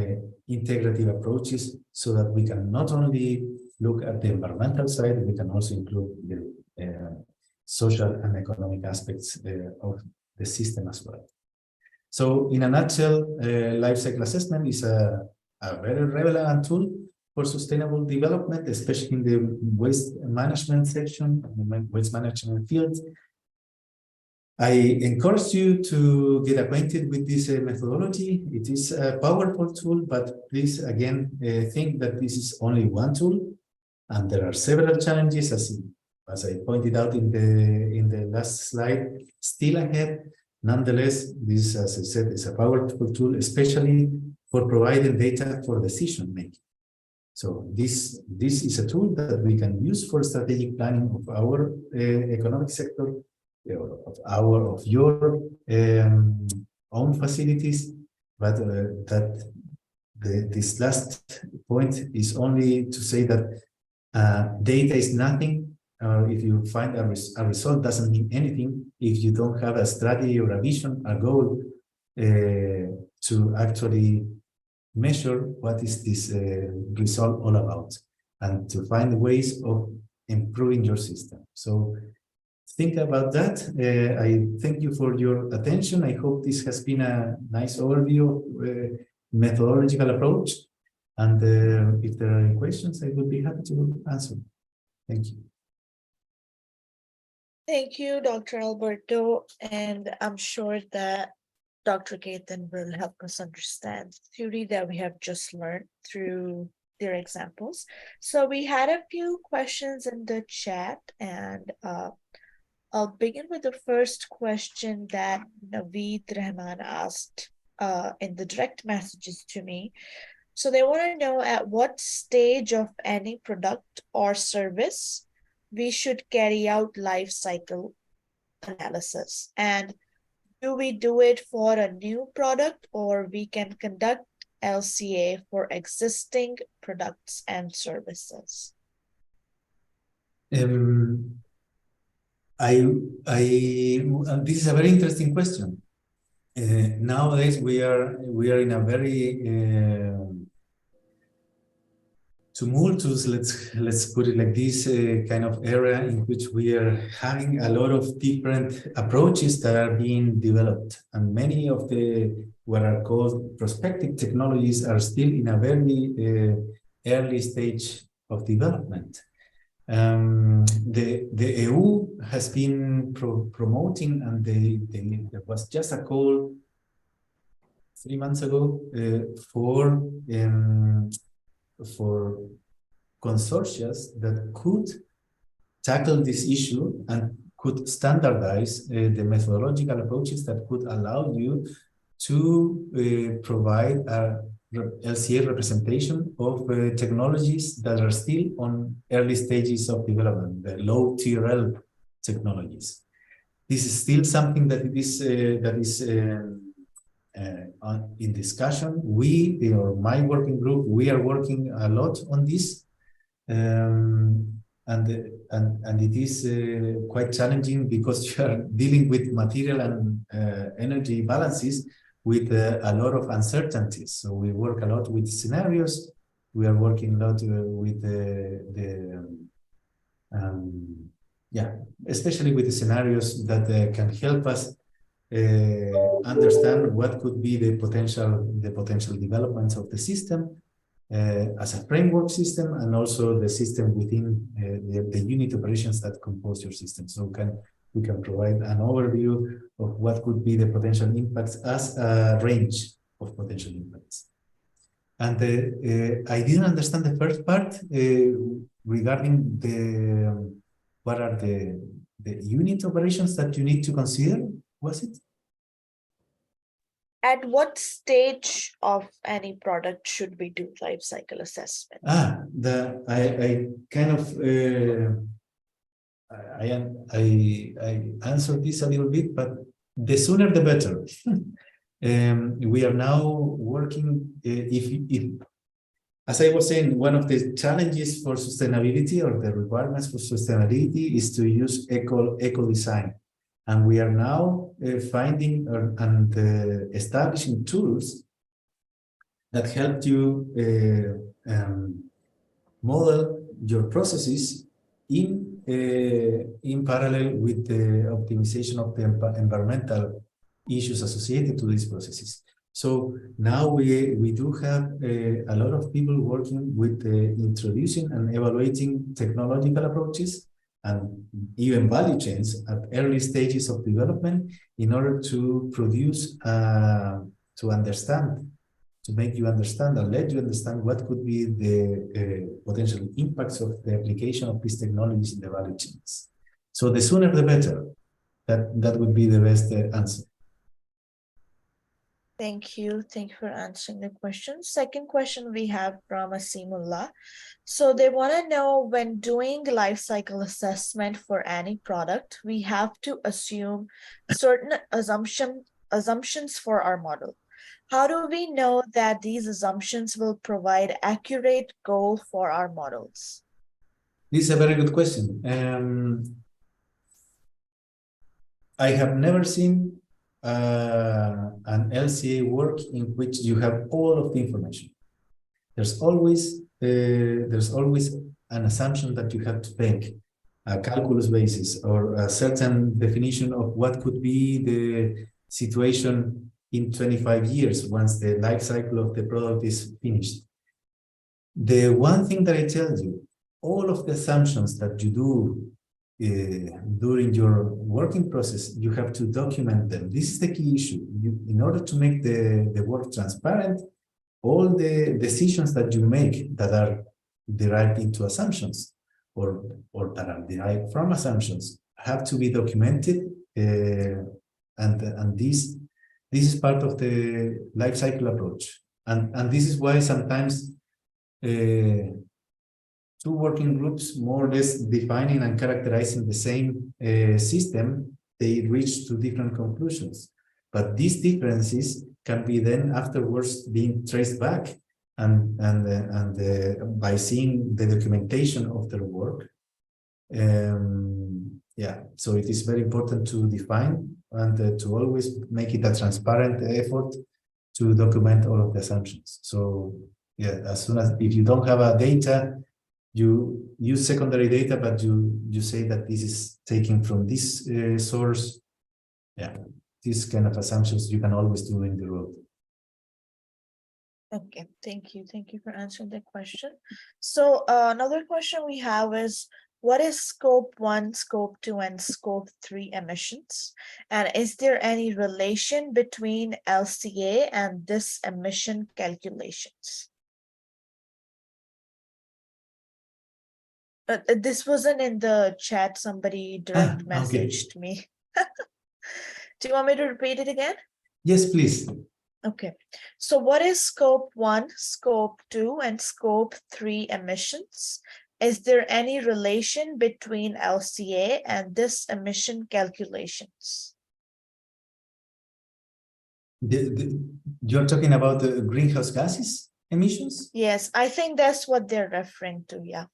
integrative approaches so that we can not only look at the environmental side, we can also include the social and economic aspects of the system as well. So in a nutshell, life cycle assessment is a very relevant tool for sustainable development, especially in the waste management section, waste management field. I encourage you to get acquainted with this methodology. It is a powerful tool, but please again think that this is only one tool, and there are several challenges, as I pointed out in the last slide, still ahead. Nonetheless, this, as I said, is a powerful tool, especially for providing data for decision making. So this is a tool that we can use for strategic planning of our economic sector, of your own facilities, but this last point is only to say that data is nothing. If you find a result, doesn't mean anything if you don't have a strategy or a vision, a goal to actually measure what is this result all about, and to find ways of improving your system. So think about that. I thank you for your attention. I hope this has been a nice overview of methodological approach. And if there are any questions, I would be happy to answer. Thank you. Thank you, Dr. Alberto, and I'm sure that Dr. Ketan will help us understand the theory that we have just learned through their examples. So we had a few questions in the chat, and I'll begin with the first question that Naveed Rahman asked in the direct messages to me. So they want to know at what stage of any product or service we should carry out life cycle analysis, and do we do it for a new product, or we can conduct LCA for existing products and services? This is a very interesting question. Nowadays, we are in a very tumultuous, let's put it like this, kind of era in which we are having a lot of different approaches that are being developed, and many of the what are called prospective technologies are still in a very early stage of development. The EU has been promoting, and there was just a call 3 months ago for consortia that could tackle this issue and could standardize the methodological approaches that could allow you to provide a LCA representation of technologies that are still on early stages of development, the low TRL technologies. This is still something that is in discussion. My working group, we are working a lot on this, and it is quite challenging because you are dealing with material and energy balances with a lot of uncertainties. So we work a lot with scenarios. We are working a lot with especially with the scenarios that can help us understand what could be the potential developments of the system as a framework system, and also the system within the unit operations that compose your system. So we can provide an overview of what could be the potential impacts as a range of potential impacts. And I didn't understand the first part regarding what are the unit operations that you need to consider, was it? At what stage of any product should we do life cycle assessment? I kind of I answered this a little bit, but the sooner the better. We are now working. As I was saying, one of the challenges for sustainability, or the requirements for sustainability, is to use eco design. And we are now finding and establishing tools that help you model your processes in parallel with the optimization of the environmental issues associated to these processes. So now we do have a lot of people working with introducing and evaluating technological approaches and even value chains at early stages of development in order to produce, to understand, to make you understand and let you understand what could be the potential impacts of the application of these technologies in the value chains. So the sooner the better. That would be the best answer. Thank you. Thank you for answering the question. Second question we have from Asimullah. So they want to know, when doing life cycle assessment for any product, we have to assume certain assumptions for our model. How do we know that these assumptions will provide accurate goal for our models? This is a very good question. I have never seen an LCA work in which you have all of the information. There's always an assumption that you have to make, a calculus basis or a certain definition of what could be the situation in 25 years once the life cycle of the product is finished. The one thing that I tell you, all of the assumptions that you do during your working process, you have to document them. This is the key issue. In order to make the work transparent, all the decisions that you make that are derived into assumptions or that are derived from assumptions have to be documented, and this is part of the life cycle approach. And this is why sometimes two working groups, more or less defining and characterizing the same system, they reach to different conclusions. But these differences can be then afterwards being traced back and by seeing the documentation of their work. Yeah, so it is very important to define and to always make it a transparent effort to document all of the assumptions. So yeah, as soon as, if you don't have a data, you use secondary data, but you say that this is taken from this source. Yeah, these kind of assumptions you can always do in the road. Okay, thank you. Thank you for answering the question. So another question we have is, what is scope 1, scope 2, and scope 3 emissions? And is there any relation between LCA and this emission calculations? This wasn't in the chat, somebody direct messaged me. Do you want me to repeat it again? Yes, please. Okay, so what is scope 1, scope 2, and scope 3 emissions? Is there any relation between LCA and this emission calculations? You're talking about the greenhouse gases emissions? Yes, I think that's what they're referring to, yeah.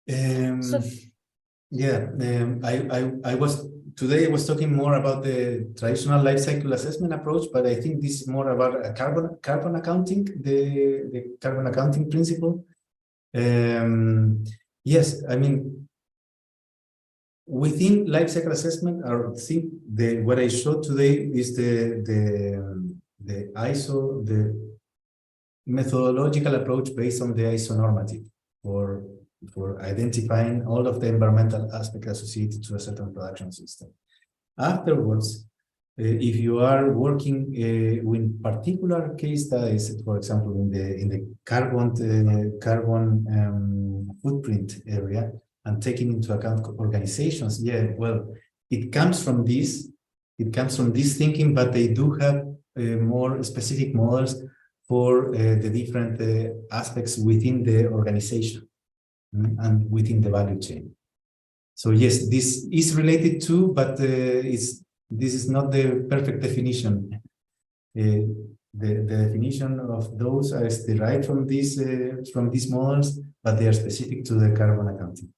I was today I was talking more about the traditional life cycle assessment approach, but I think this is more about a carbon accounting, the carbon accounting principle. Yes, I mean, within life cycle assessment, I think what I showed today is the ISO, the methodological approach based on the ISO normative for identifying all of the environmental aspects associated to a certain production system. Afterwards, if you are working with particular case studies, for example, in the carbon footprint area, and taking into account organizations, yeah, well, it comes from this thinking, but they do have more specific models for the different aspects within the organization and within the value chain. So yes, this is related to, but this is not the perfect definition. The definition of those is derived from these models, but they are specific to the carbon accounting.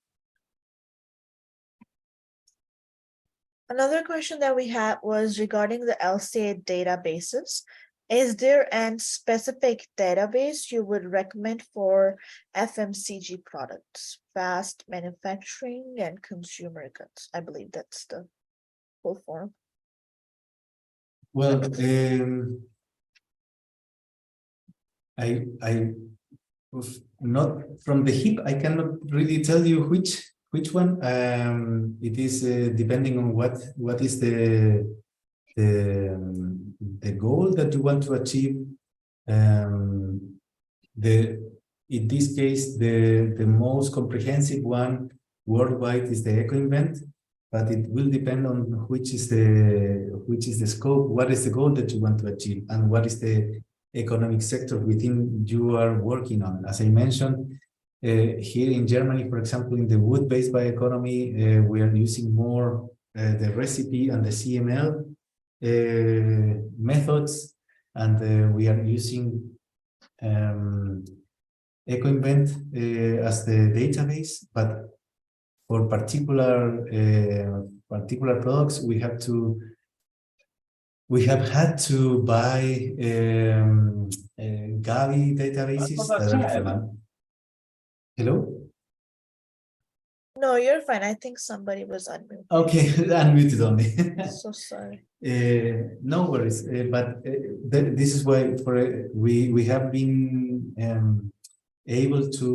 Another question that we had was regarding the LCA databases. Is there a specific database you would recommend for FMCG products, fast manufacturing and consumer goods? I believe that's the full form. Well, not from the hip, I cannot really tell you which one. It is depending on what is the goal that you want to achieve. In this case, the most comprehensive one worldwide is the EcoInvent, but it will depend on which is the scope, what is the goal that you want to achieve, and what is the economic sector within you are working on. As I mentioned, here in Germany, for example, in the wood-based bioeconomy, we are using more the recipe and the CML methods, and we are using EcoInvent as the database, but for particular products, we have had to buy Gavi databases that are from. Hello? No, you're fine. I think somebody was unmuted. Okay, unmuted only. So sorry. No worries, but this is why we have been able to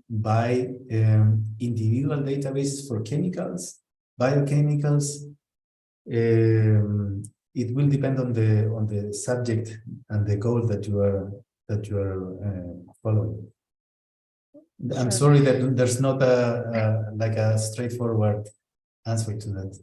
buy individual databases for chemicals, biochemicals. It will depend on the subject and the goal that you are following. I'm Sure. sorry that there's not like a straightforward answer to that.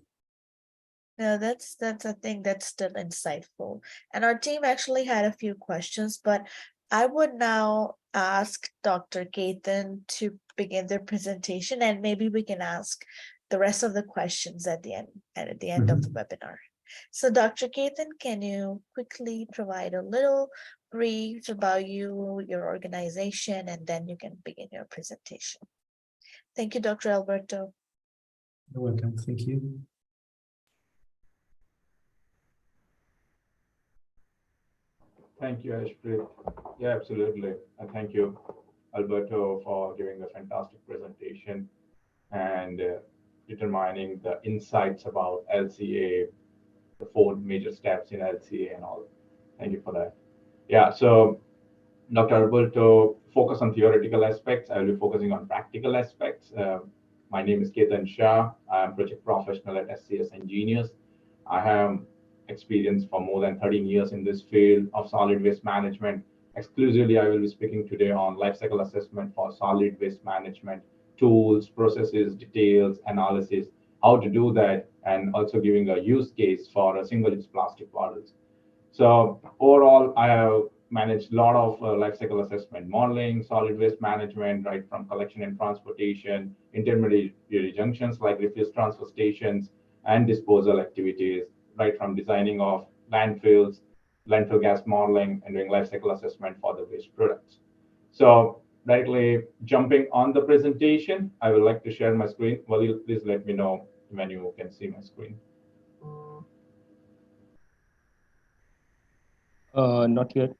No, that's I think that's still insightful. And our team actually had a few questions, but I would now ask Dr. Ketan to begin their presentation, and maybe we can ask the rest of the questions at the end of the webinar. So Dr. Ketan, can you quickly provide a little brief about you, your organization, and then you can begin your presentation. Thank you, Dr. Alberto. You're welcome. Thank you. Thank you, Ashpreet. Yeah, absolutely. And thank you, Alberto, for giving a fantastic presentation and determining the insights about LCA, the 4 major steps in LCA and all. Thank you for that. Yeah, so Dr. Alberto focused on theoretical aspects. I will be focusing on practical aspects. My name is Ketan Shah. I'm project professional at SCS Engineers. I have experience for more than 13 years in this field of solid waste management. Exclusively, I will be speaking today on life cycle assessment for solid waste management, tools, processes, details, analysis, how to do that, and also giving a use case for a single-use plastic bottles. So overall, I have managed a lot of life cycle assessment modeling, solid waste management, right from collection and transportation, intermediary junctions like refuse transfer stations, and disposal activities, right from designing of landfills, landfill gas modeling, and doing life cycle assessment for the waste products. So directly jumping on the presentation, I would like to share my screen. Well, please let me know when you can see my screen. Not yet.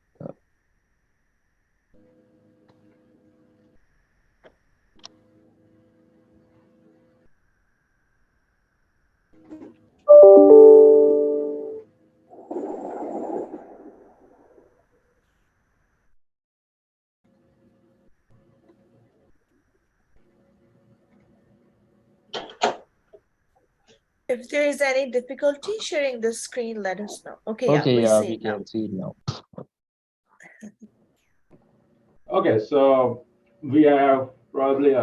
If there is any difficulty sharing the screen, let us know. Okay, Okay, yeah, we now. can see it now. Okay, so we have probably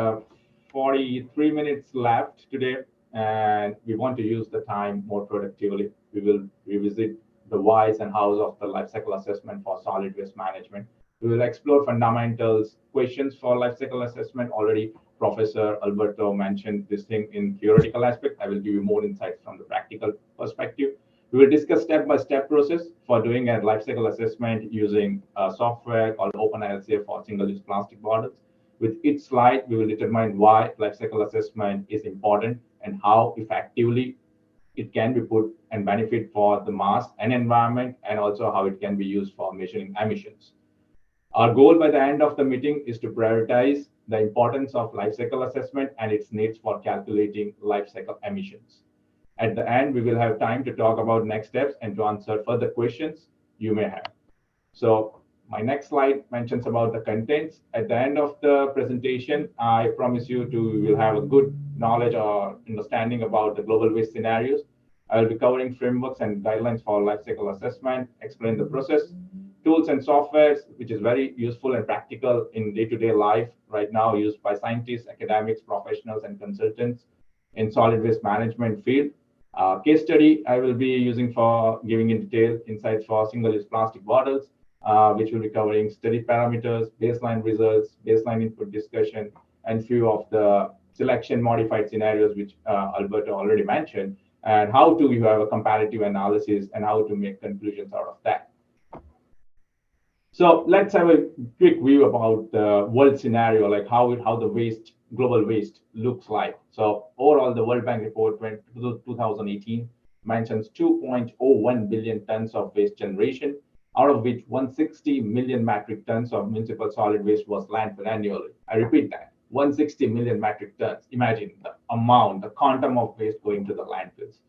43 minutes left today, and we want to use the time more productively. We will revisit the whys and hows of the life cycle assessment for solid waste management. We will explore fundamentals, questions for life cycle assessment. Already Professor Alberto mentioned this thing in theoretical aspect. I will give you more insights from the practical perspective. We will discuss step-by-step process for doing a life cycle assessment using software called OpenLCA for single-use plastic bottles. With each slide, we will determine why life cycle assessment is important and how effectively it can be put and benefit for the mass and environment, and also how it can be used for measuring emissions. Our goal by the end of the meeting is to prioritize the importance of life cycle assessment and its needs for calculating life cycle emissions. At the end, we will have time to talk about next steps and to answer further questions you may have. So My next slide mentions about the contents. At the end of the presentation, I promise you will have a good knowledge or understanding about the global waste scenarios. I will be covering frameworks and guidelines for life cycle assessment, explain the process, tools and softwares, which is very useful and practical in day-to-day life right now, used by scientists, academics, professionals, and consultants in solid waste management field. Case study I will be using for giving in detail insights for single-use plastic bottles, which will be covering study parameters, baseline results, baseline input discussion, and few of the selection modified scenarios, which Alberto already mentioned, and how to you have a comparative analysis and how to make conclusions out of that. So let's have a quick view about the world scenario, like how the global waste looks like. So overall, the World Bank report 2018 mentions 2.01 billion tons of waste generation, out of which 160 million metric tons of municipal solid waste was landfill annually. I repeat that, 160 million metric tons. Imagine the amount, the quantum of waste going to the landfills.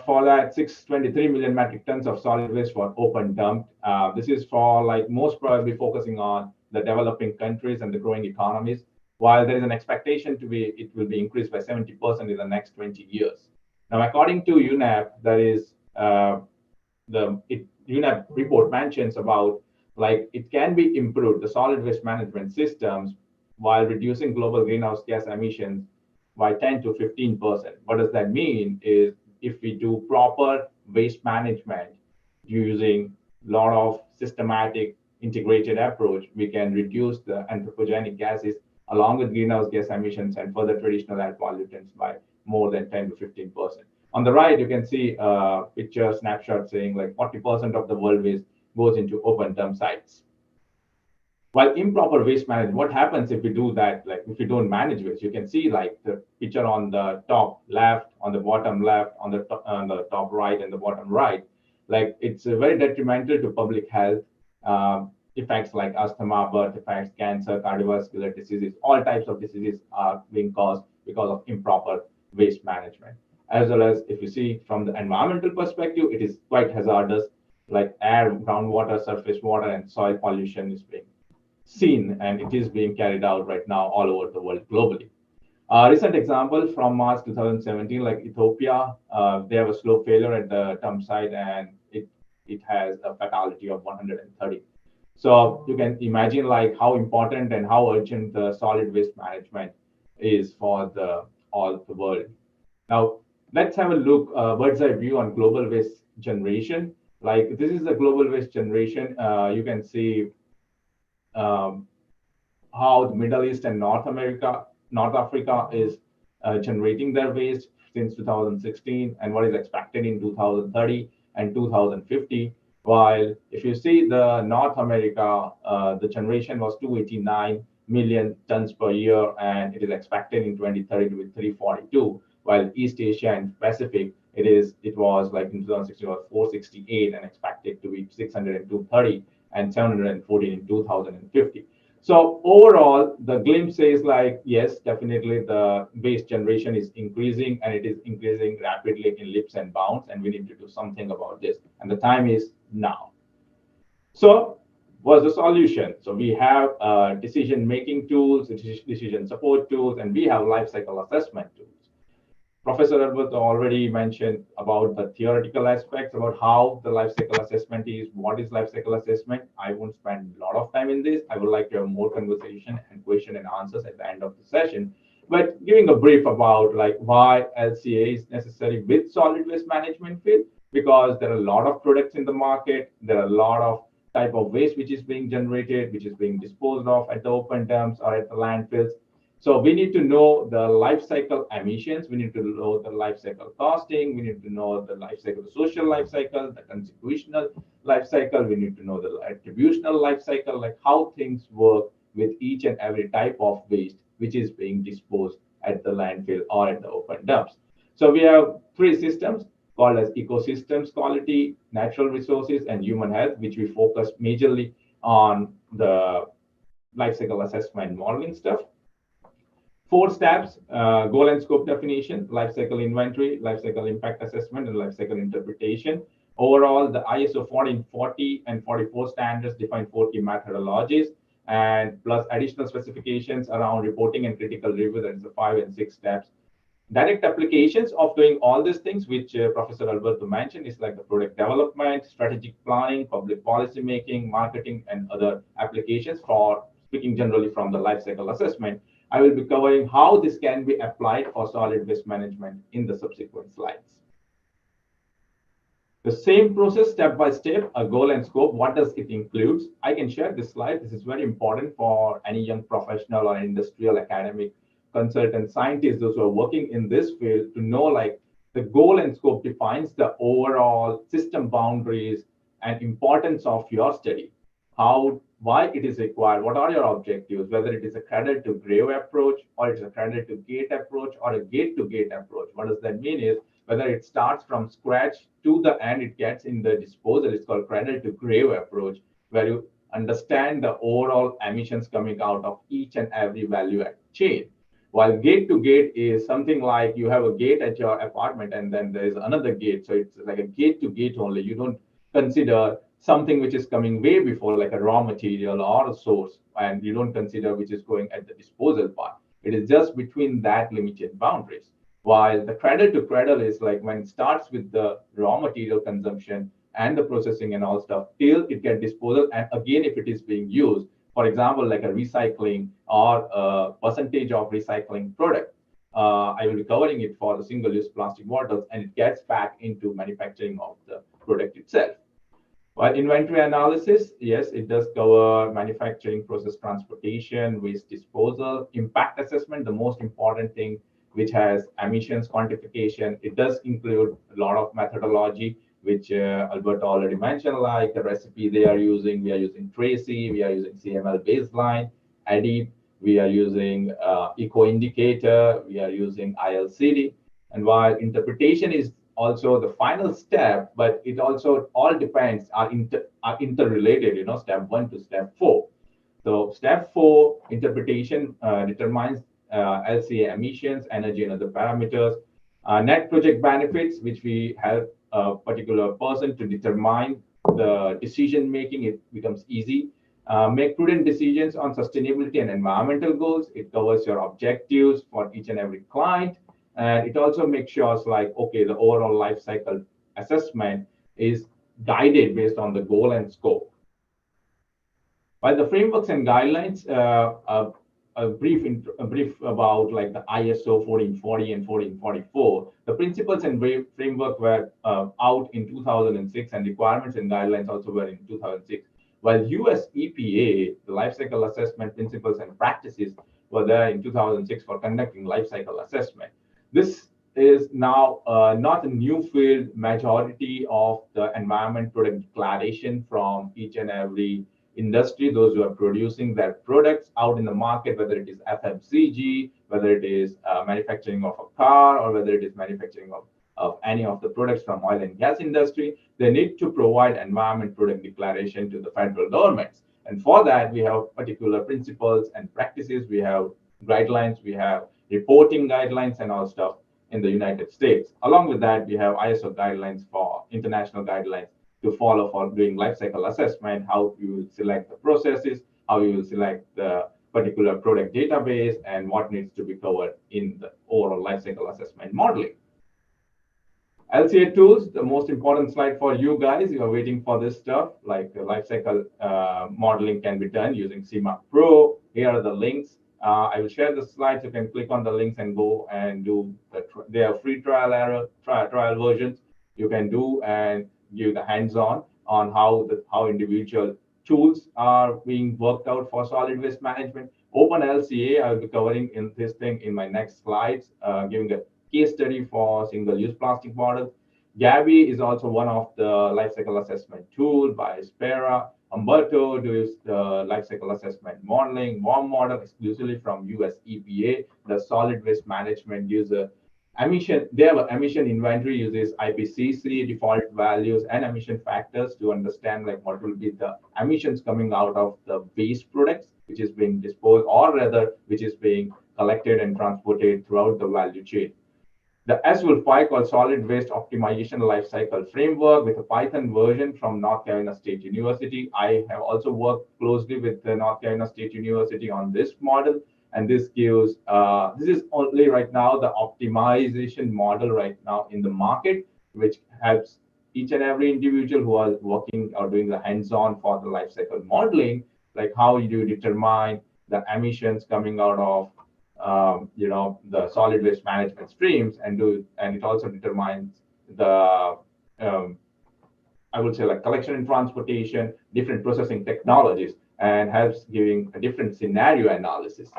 For that, 623 million metric tons of solid waste were open dumped. This is for like most probably focusing on the developing countries and the growing economies, while there is an expectation it will be increased by 70% in the next 20 years. Now, according to UNEP, that is UNEP report mentions about like it can be improved, the solid waste management systems, while reducing global greenhouse gas emissions by 10 to 15%. What does that mean is if we do proper waste management using a lot of systematic integrated approach, we can reduce the anthropogenic gases along with greenhouse gas emissions and further traditional air pollutants by more than 10 to 15%. On the right, you can see a picture snapshot saying like 40% of the world waste goes into open dump sites. While improper waste management, what happens if we do that? Like if we don't manage waste, you can see like the picture on the top left, on the bottom left, on the top right, and the bottom right. Like it's very detrimental to public health. Effects like asthma, birth defects, cancer, cardiovascular diseases, all types of diseases are being caused because of improper waste management. As well as if you see from the environmental perspective, it is quite hazardous, like air, groundwater, surface water, and soil pollution is being seen, and it is being carried out right now all over the world globally. Recent example from March 2017, like Ethiopia, they have a slope failure at the dump site, and it has a fatality of 130. So you can imagine like how important and how urgent the solid waste management is for all the world. Now let's have a look, bird's eye view on global waste generation. Like this is the global waste generation. You can see how the Middle East and North Africa is generating their waste since 2016 and what is expected in 2030 and 2050. While if you see the North America, the generation was 289 million tons per year, and it is expected in 2030 to be 342. While East Asia and Pacific, it was like in 2016 was 468 and expected to be 600 in 2030 and 714 in 2050. So overall, the glimpse is like, yes, definitely the waste generation is increasing, and it is increasing rapidly in leaps and bounds, and we need to do something about this. And the time is now. So what's the solution? So we have decision-making tools, decision support tools, and we have life cycle assessment tools. Professor Alberto already mentioned about the theoretical aspects about how the life cycle assessment is, what is life cycle assessment. I won't spend a lot of time in this. I would like to have more conversation and question and answers at the end of the session. But giving a brief about like why LCA is necessary with solid waste management field, because there are a lot of products in the market. There are a lot of type of waste which is being generated, which is being disposed of at the open dumps or at the landfills. So we need to know the life cycle emissions. We need to know the life cycle costing. We need to know the life cycle, the social life cycle, the consequential life cycle. We need to know the attributional life cycle, like how things work with each and every type of waste which is being disposed at the landfill or at the open dumps. So we have three systems called as ecosystems, quality, natural resources, and human health, which we focus majorly on the life cycle assessment modeling stuff. 4 steps: goal and scope definition, life cycle inventory, life cycle impact assessment, and life cycle interpretation. Overall, the ISO 1440 and 44 standards define 4 key methodologies, and plus additional specifications around reporting and critical review, that is the 5 and 6 steps. Direct applications of doing all these things, which Professor Alberto mentioned, is like the product development, strategic planning, public policy making, marketing, and other applications. For speaking generally from the life cycle assessment, I will be covering how this can be applied for solid waste management in the subsequent slides. The same process, step by step, a goal and scope. What does it include? I can share this slide. This is very important for any young professional or industrial, academic, consultant, scientists, those who are working in this field, to know like the goal and scope defines the overall system boundaries and importance of your study. Why it is required, what are your objectives, whether it is a cradle to grave approach, or it's a cradle to gate approach, or a gate to gate approach. What does that mean is, whether it starts from scratch to the end, it gets in the disposal. It's called cradle to grave approach, where you understand the overall emissions coming out of each and every value add chain. While gate to gate is something like you have a gate at your apartment and then there is another gate. So it's like a gate to gate only. You don't consider something which is coming way before, like a raw material or a source, and you don't consider which is going at the disposal part. It is just between that limited boundaries. While the cradle to cradle is like when it starts with the raw material consumption and the processing and all stuff till it gets disposal. And again, if it is being used, for example, like a recycling or a percentage of recycling product, I will be covering it for the single-use plastic bottles, and it gets back into manufacturing of the product itself. While inventory analysis, yes, it does cover manufacturing, process, transportation, waste disposal, impact assessment, the most important thing, which has emissions quantification. It does include a lot of methodology, which Alberto already mentioned, like the recipe they are using. We are using Tracy, we are using CML baseline, ADIP, we are using Eco Indicator, we are using ILCD. And while interpretation is also the final step, but it also all depends, are interrelated, step 1 to step 4. So step 4, interpretation determines LCA emissions, energy, and other parameters. Net project benefits, which we help a particular person to determine the decision making. It becomes easy. Make prudent decisions on sustainability and environmental goals. It covers your objectives for each and every client. And it also makes sure, like, okay, the overall life cycle assessment is guided based on the goal and scope. While the frameworks and guidelines, a brief about like the ISO 1440 and 1444. The principles and framework were out in 2006, and requirements and guidelines also were in 2006. While US EPA, the life cycle assessment principles and practices, were there in 2006 for conducting life cycle assessment. This is now not a new field. Majority of the environment product declaration from each and every industry, those who are producing their products out in the market, whether it is FMCG, whether it is manufacturing of a car, or whether it is manufacturing of any of the products from oil and gas industry, they need to provide environment product declaration to the federal governments. And for that, we have particular principles and practices. We have guidelines, we have reporting guidelines and all stuff in the United States. Along with that, we have ISO guidelines for international guidelines to follow for doing life cycle assessment, how you will select the processes, how you will select the particular product database, and what needs to be covered in the overall life cycle assessment modeling. LCA tools, the most important slide for you guys. You are waiting for this stuff, like the life cycle modeling can be done using CMAP Pro. Here are the links. I will share the slides. You can click on the links and go and do they are free trial versions. You can do and give the hands-on on how individual tools are being worked out for solid waste management. Open LCA, I will be covering in this thing in my next slides, giving a case study for single-use plastic bottles. Gabby is also one of the life cycle assessment tool by Spera. Umberto does the life cycle assessment modeling. WARM model exclusively from US EPA. The solid waste management user emission, they have an emission inventory, uses IPCC default values and emission factors to understand like what will be the emissions coming out of the waste products, which is being disposed, or rather which is being collected and transported throughout the value chain. the SWL file called Solid Waste Optimization Lifecycle Framework with a Python version from North Carolina State University. I have also worked closely with the North Carolina State University on this model, and this gives, this is only right now the optimization model right now in the market, which helps each and every individual who are working or doing the hands-on for the lifecycle modeling, like how you determine the emissions coming out of the solid waste management streams, and it also determines the I would say like collection and transportation, different processing technologies, and helps giving a different scenario analysis,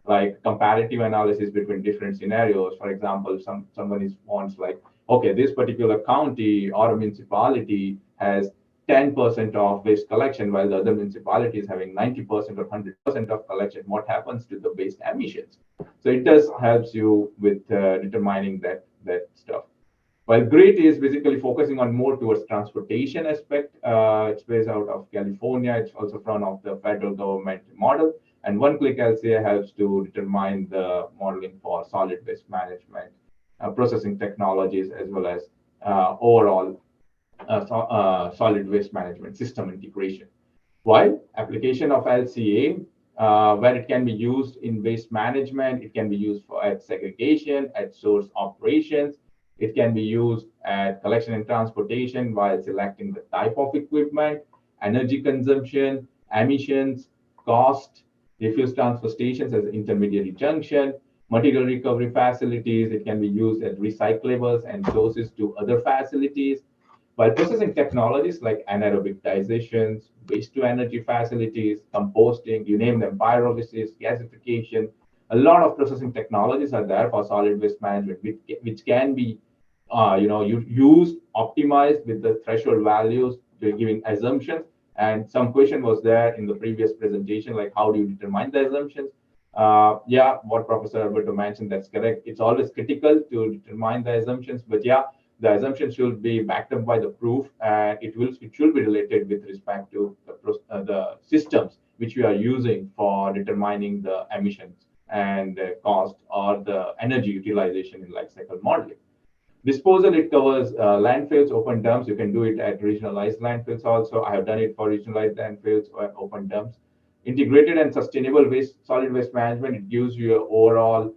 like comparative analysis between different scenarios. For example, someone wants like, okay, this particular county or municipality has 10% of waste collection, while the other municipality is having 90% or 100% of collection. What happens to the waste emissions? So it does helps you with determining that stuff. While GREAT is basically focusing on more towards transportation aspect, it's based out of California. It's also from of the federal government model. And one-click LCA helps to determine the modeling for solid waste management, processing technologies, as well as overall solid waste management system integration. While application of LCA, where it can be used in waste management, it can be used for at segregation, at source operations. It can be used at collection and transportation while selecting the type of equipment, energy consumption, emissions, cost, refuse transfer stations as intermediary junction, material recovery facilities. It can be used at recyclables and sources to other facilities. While processing technologies like anaerobic digestion, waste to energy facilities, composting, you name them, pyrolysis, gasification, a lot of processing technologies are there for solid waste management, which can be you used, optimized with the threshold values to giving assumptions. And some question was there in the previous presentation, like how do you determine the assumptions? Yeah, what Professor Alberto mentioned, that's correct. It's always critical to determine the assumptions, but yeah, the assumption should be backed up by the proof, and it should be related with respect to the systems which we are using for determining the emissions and cost or the energy utilization in life cycle modeling. Disposal, it covers landfills, open dumps. You can do it at regionalized landfills also. I have done it for regionalized landfills or open dumps. Integrated and sustainable solid waste management, it gives you an overall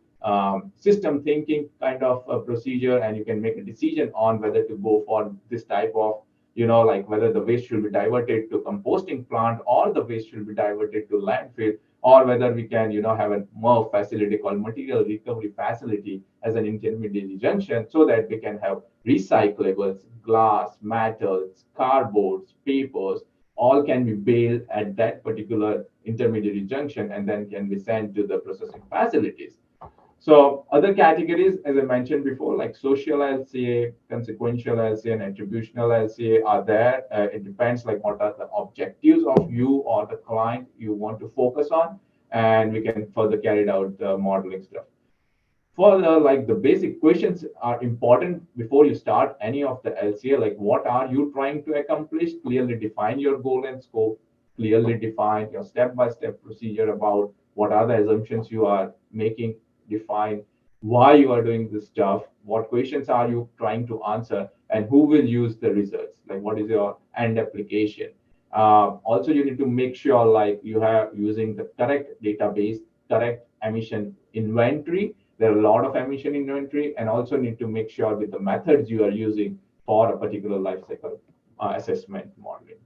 system thinking kind of a procedure, and you can make a decision on whether to go for this type of, like whether the waste should be diverted to composting plant or the waste should be diverted to landfill, or whether we can, have a more facility called material recovery facility as an intermediary junction, so that we can have recyclables, glass, metals, cardboards, papers, all can be baled at that particular intermediary junction and then can be sent to the processing facilities. So other categories, as I mentioned before, like social LCA, consequential LCA, and attributional LCA are there. It depends like what are the objectives of you or the client you want to focus on, and we can further carry out the modeling stuff. Further, like the basic questions are important before you start any of the LCA, like what are you trying to accomplish? Clearly define your goal and scope, clearly define your step-by-step procedure about what are the assumptions you are making, define why you are doing this stuff, what questions are you trying to answer, and who will use the results, like what is your end application. Also, you need to make sure like you have using the correct database, correct emission inventory. There are a lot of emission inventory, and also need to make sure with the methods you are using for a particular life cycle assessment modeling.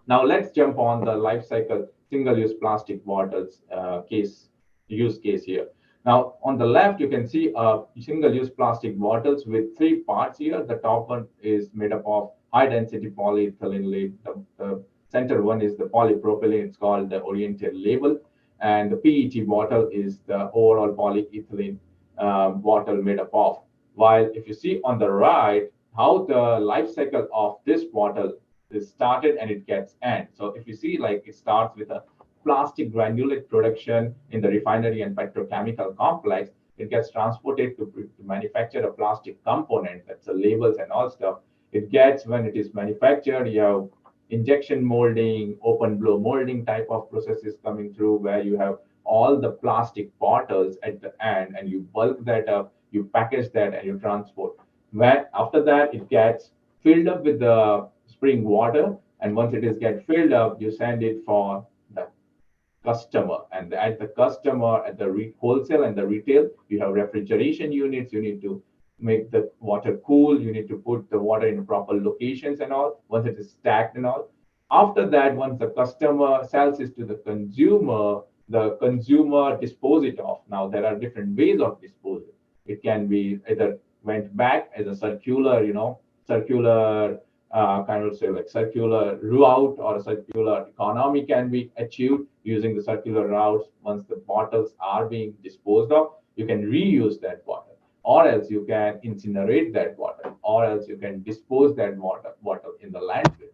Now let's jump on the life cycle single-use plastic bottles use case here. Now, on the left, you can see single-use plastic bottles with 3 parts here. The top one is made up of high-density polyethylene lead. The center one is the polypropylene. It's called the oriented label. And the PET bottle is the overall polyethylene bottle made up of. While if you see on the right, how the life cycle of this bottle is started and it gets end. So if you see, like it starts with a plastic granulate production in the refinery and petrochemical complex, it gets transported to manufacture a plastic component, that's the labels and all stuff. It gets, when it is manufactured, you have injection molding, open blow molding type of processes coming through, where you have all the plastic bottles at the end and you bulk that up you package that and you transport. When after that, it gets filled up with the spring water, and once it is get filled up, you send it for the customer, and at the customer, at the wholesale and the retail, you have refrigeration units. You need to make the water cool, you need to put the water in proper locations and all, once it is stacked and all. After that, once the customer sells it to the consumer dispose it off. Now there are different ways of disposal. It can be either went back as a circular, circular kind of say like circular route, or a circular economy can be achieved using the circular routes. Once the bottles are being disposed of, you can reuse that bottle, or else you can incinerate that bottle, or else you can dispose that bottle in the landfill.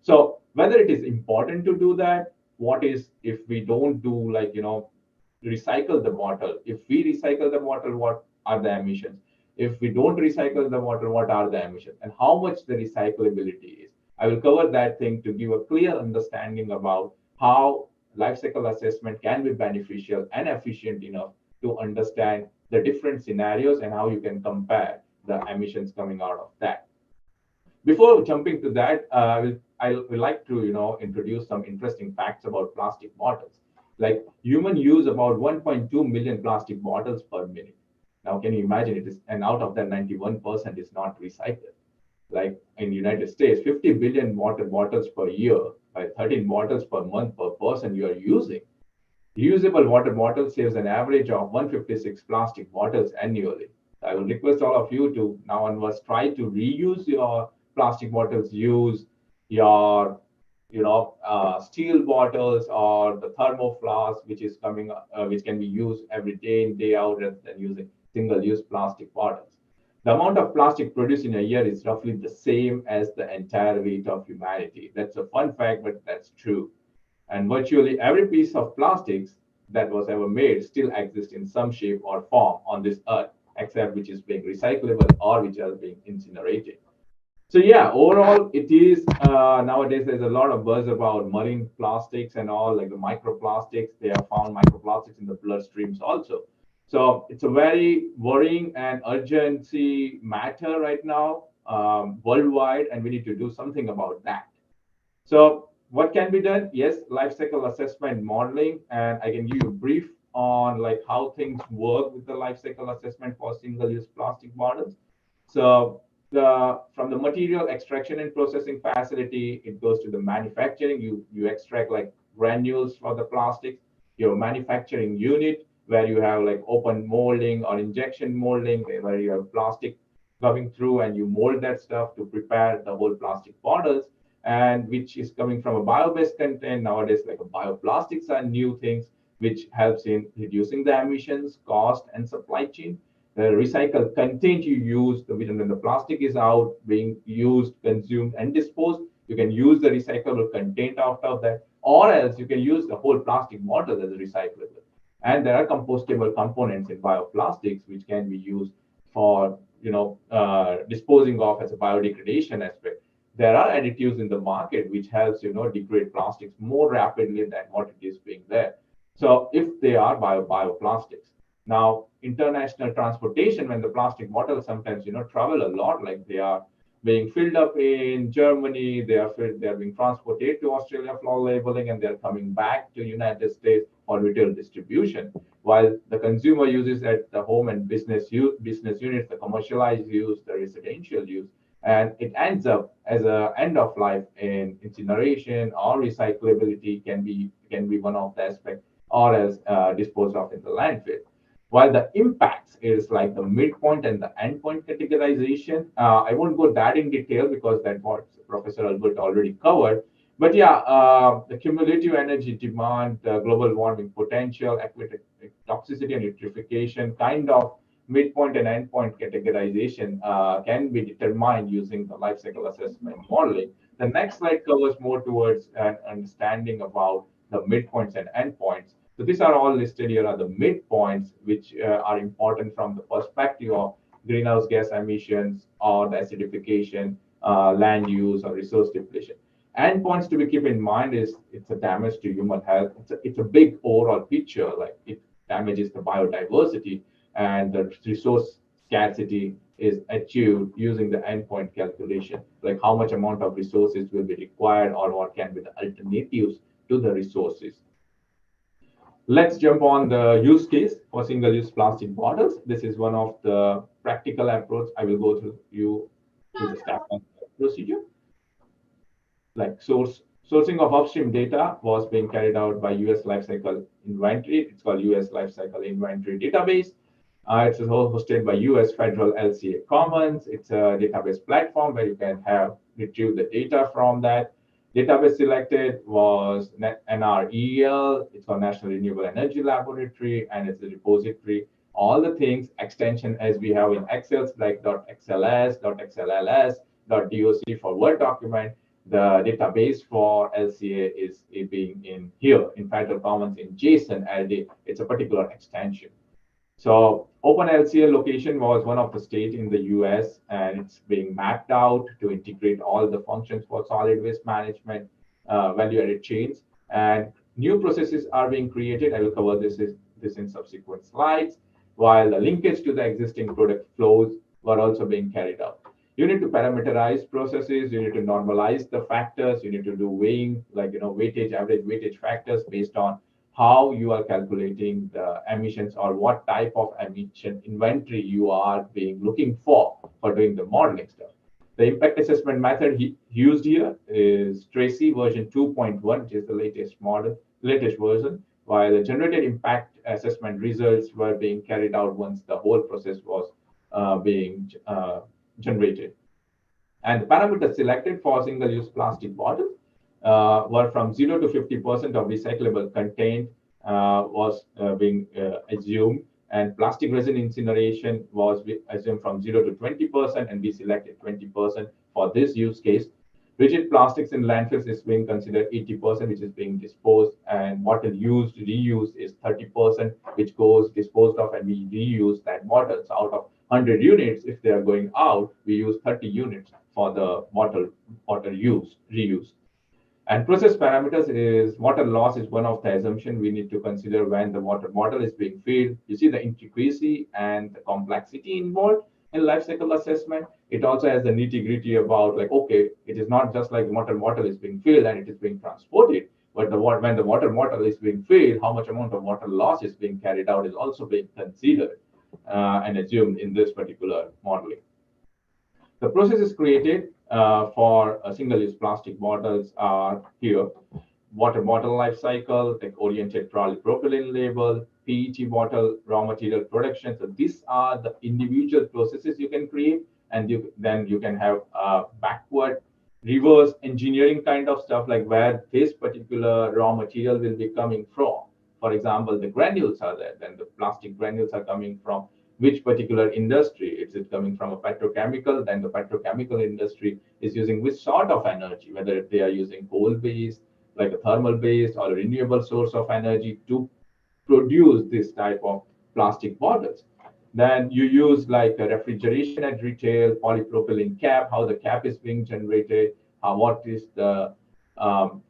So whether it is important to do that, what is if we don't do like recycle the bottle? If we recycle the bottle, what are the emissions? If we don't recycle the water, what are the emissions, and how much the recyclability is? I will cover that thing to give a clear understanding about how life cycle assessment can be beneficial and efficient enough to understand the different scenarios and how you can compare the emissions coming out of that. Before jumping to that, I would like to introduce some interesting facts about plastic bottles. Like human use about 1.2 million plastic bottles per minute. Now, can you imagine it is, and out of that 91% is not recycled. Like in the United States, 50 billion water bottles per year, by 13 bottles per month per person you are using. Reusable water bottle saves an average of 156 plastic bottles annually. I will request all of you to now onwards try to reuse your plastic bottles, use your steel bottles or the thermo flask, which is coming, which can be used every day in day out rather than using single-use plastic bottles. The amount of plastic produced in a year is roughly the same as the entire weight of humanity. That's a fun fact, but that's true. And virtually every piece of plastics that was ever made still exists in some shape or form on this earth, except which is being recyclable or which are being incinerated. So yeah, overall, it is nowadays there's a lot of buzz about marine plastics and all, like the microplastics. They have found microplastics in the bloodstreams also. So it's a very worrying and urgency matter right now worldwide, and we need to do something about that. So what can be done? Yes, life cycle assessment modeling, and I can give you a brief on like how things work with the life cycle assessment for single-use plastic bottles. So from the material extraction and processing facility, it goes to the manufacturing. You extract like granules for the plastics. Your manufacturing unit, where you have like open molding or injection molding, where you have plastic coming through and you mold that stuff to prepare the whole plastic bottles, and which is coming from a bio-based content. Nowadays, like bioplastics are new things which helps in reducing the emissions, cost, and supply chain. The recycled content you use, when the plastic is out, being used, consumed, and disposed, you can use the recyclable content out of that, or else you can use the whole plastic bottle as recyclable. And there are compostable components in bioplastics which can be used for disposing of as a biodegradation aspect. There are additives in the market which helps degrade plastics more rapidly than what it is being there. So if they are bioplastics. Now, international transportation, when the plastic bottles sometimes travel a lot, like they are being filled up in Germany, they are being transported to Australia for labeling, and they're coming back to United States for retail distribution. While the consumer uses at the home and business units, the commercialized use, the residential use, and it ends up as a end of life in incineration or recyclability can be one of the aspects, or as disposed of in the landfill. While the impacts is like the midpoint and the endpoint categorization, I won't go that in detail because that's what Professor Albert already covered. But yeah, the cumulative energy demand, global warming potential, aquatic toxicity and eutrophication, kind of midpoint and endpoint categorization can be determined using the life cycle assessment modeling. The next slide covers more towards an understanding about the midpoints and endpoints. So these are all listed here are the midpoints, which are important from the perspective of greenhouse gas emissions or the acidification, land use or resource depletion. Endpoints to be keep in mind is it's a damage to human health. It's a big overall picture, like it damages the biodiversity and the resource scarcity is achieved using the endpoint calculation, like how much amount of resources will be required or what can be the alternatives to the resources. Let's jump on the use case for single-use plastic bottles. This is one of the practical approach. I will go through you through the step procedure. Like sourcing of upstream data was being carried out by US Lifecycle Inventory. It's called US Lifecycle Inventory Database. It's hosted by US Federal LCA Commons. It's a database platform where you can have retrieve the data from that. Database selected was NREL. It's called National Renewable Energy Laboratory, and it's a repository. All the things extension as we have in Excel, like .xls, .xls, .doc for Word document. The database for LCA is being in here in Federal Commons in JSON, and it's a particular extension. So OpenLCA location was one of the state in the US, and it's being mapped out to integrate all the functions for solid waste management, value-added chains, and new processes are being created. I will cover this in subsequent slides, while the linkage to the existing product flows were also being carried out. You need to parameterize processes, you need to normalize the factors, you need to do weighing, like weightage, average weightage factors based on how you are calculating the emissions or what type of emission inventory you are looking for doing the modeling stuff. The impact assessment method used here is Tracy version 2.1, which is the latest version, while the generated impact assessment results were being carried out once the whole process was being generated. And the parameters selected for single-use plastic bottles were from 0 to 50% of recyclable content was being assumed, and plastic resin incineration was assumed from 0 to 20%, and we selected 20% for this use case. Rigid plastics in landfills is being considered 80%, which is being disposed, and bottle used reuse is 30%, which goes disposed of, and we reuse that bottles. Out of 100 units, if they are going out, we use 30 units for the bottle reuse. And process parameters is water loss is one of the assumptions we need to consider when the water bottle is being filled. You see the intricacy and the complexity involved in life cycle assessment. It also has the nitty-gritty about like, okay, it is not just like water bottle is being filled and it is being transported, but when the water bottle is being filled, how much amount of water loss is being carried out is also being considered and assumed in this particular modeling. The process is created for single-use plastic bottles are here. Water bottle life cycle, like oriented polypropylene label, PET bottle, raw material production. So these are the individual processes you can create, and then you can have backward, reverse engineering kind of stuff, like where this particular raw material will be coming from. For example, the granules are there, then the plastic granules are coming from which particular industry. Is it coming from a petrochemical? Then the petrochemical industry is using which sort of energy, whether they are using coal-based, like a thermal-based or a renewable source of energy to produce this type of plastic bottles. Then you use like a refrigeration at retail, polypropylene cap, how the cap is being generated, what is the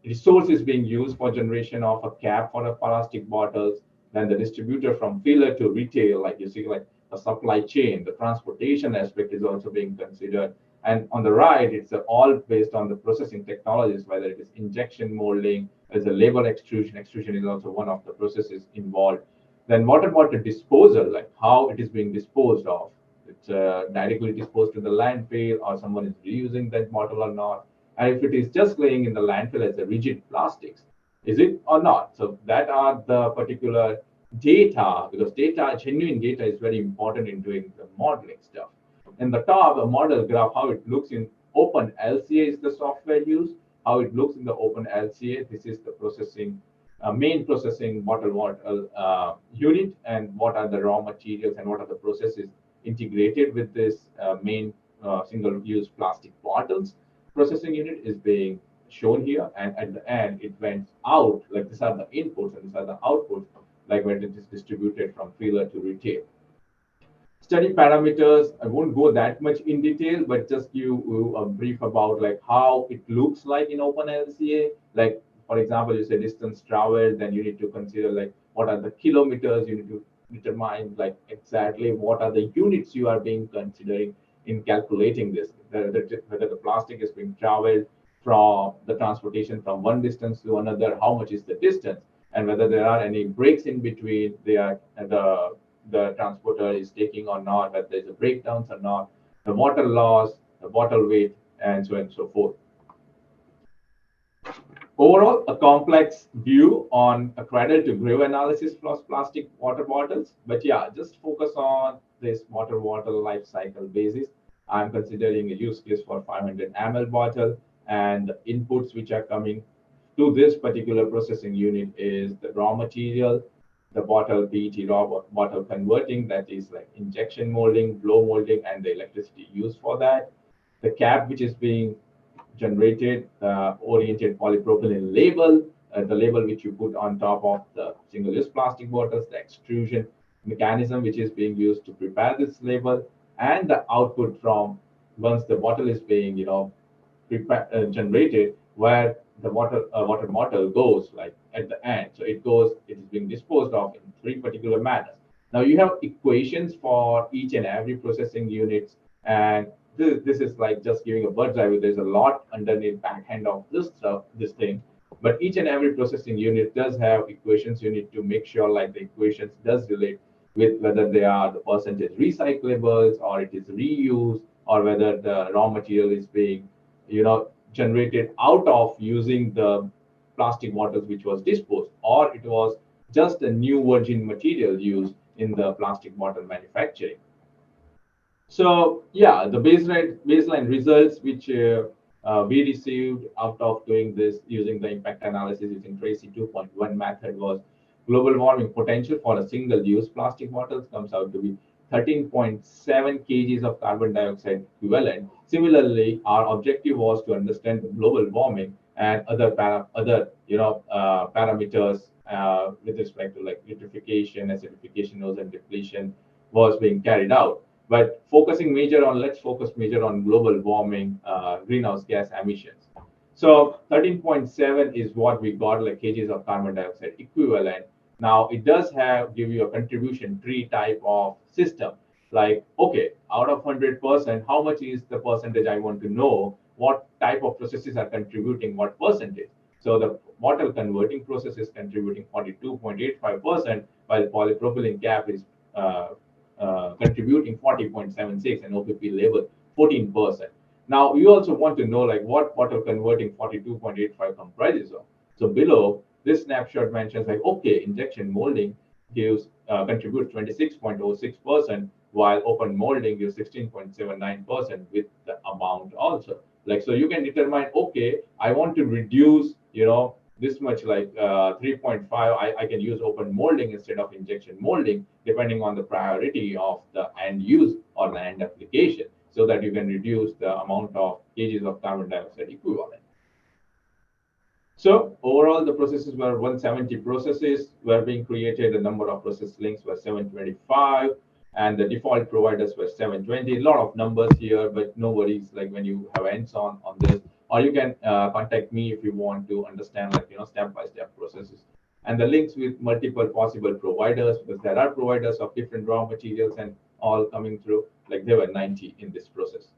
resource is being used for generation of a cap for a plastic bottles. Then the distributor from filler to retail, like you see, like a supply chain, the transportation aspect is also being considered. And on the right, it's all based on the processing technologies, whether it is injection molding, as a label extrusion. Extrusion is also one of the processes involved. Then water bottle disposal, like how it is being disposed of. It's directly disposed to the landfill, or someone is reusing that bottle or not. And if it is just laying in the landfill as a rigid plastics, is it or not? So that are the particular data, because genuine data is very important in doing the modeling stuff. In the top, a model graph, how it looks in OpenLCA is the software used. How it looks in the OpenLCA, this is the processing, main processing bottle unit, and what are the raw materials and what are the processes integrated with this main single-use plastic bottles. Processing unit is being shown here, and at the end it went out, like these are the inputs and these are the outputs, like when it is distributed from filler to retail. Study parameters, I won't go that much in detail, but just give you a brief about like how it looks like in OpenLCA. Like, for example, you say distance traveled, then you need to consider like what are the kilometers, you need to determine like exactly what are the units you are being considering in calculating this, whether the plastic is being traveled from the transportation from one distance to another, how much is the distance, and whether there are any breaks in between the transporter is taking or not, whether there's a breakdowns or not, the water loss, the bottle weight, and so on and so forth. Overall, a complex view on a cradle to grave analysis plus plastic water bottles. But yeah, just focus on this water bottle life cycle basis. I'm considering a use case for 500 ml bottle, and the inputs which are coming to this particular processing unit is the raw material, the bottle PET raw bottle converting, that is like injection molding, blow molding, and the electricity used for that. The cap which is being generated oriented polypropylene label, the label which you put on top of the single-use plastic bottles, the extrusion mechanism which is being used to prepare this label, and the output from once the bottle is being, generated, where the water bottle goes like at the end. So it is being disposed of in three particular manners. Now you have equations for each and every processing units, and this is like just giving a bird's eye view. There's a lot underneath back end of this stuff, this thing. But each and every processing unit does have equations. You need to make sure like the equations does relate with whether they are the percentage recyclables or it is reuse, or whether the raw material is being, generated out of using the plastic bottles which was disposed, or it was just a new virgin material used in the plastic bottle manufacturing. So yeah, the baseline results which we received out of doing this using the impact analysis using Tracy 2.1 method was global warming potential for a single-use plastic bottles comes out to be 13.7 kgs of carbon dioxide equivalent. Similarly, our objective was to understand the global warming and other parameters with respect to like eutrophication, acidification, ozone depletion was being carried out. But let's focus major on global warming, greenhouse gas emissions. So 13.7 is what we got, like kgs of carbon dioxide equivalent. Now it does give you a contribution tree type of system. Like, okay, out of 100%, how much is the percentage I want to know? What type of processes are contributing what percentage? So the bottle converting process is contributing 42.85%, while polypropylene cap is contributing 40.76 and OPP label 14%. Now you also want to know like what bottle converting 42.85 comprises of. So below this snapshot mentions like, okay, injection molding contributes 26.06%, while open molding gives 16.79% with the amount also. Like, so you can determine, okay, I want to reduce, this much, like 3.5, I can use open molding instead of injection molding, depending on the priority of the end use or the end application, so that you can reduce the amount of kgs of carbon dioxide equivalent. So overall, the processes were 170 processes were being created. The number of process links were 725, and the default providers were 720. A lot of numbers here, but no worries. Like when you have hands-on on this, or you can contact me if you want to understand, like step-by-step processes. And the links with multiple possible providers, because there are providers of different raw materials and all coming through. Like there were 90 in this process.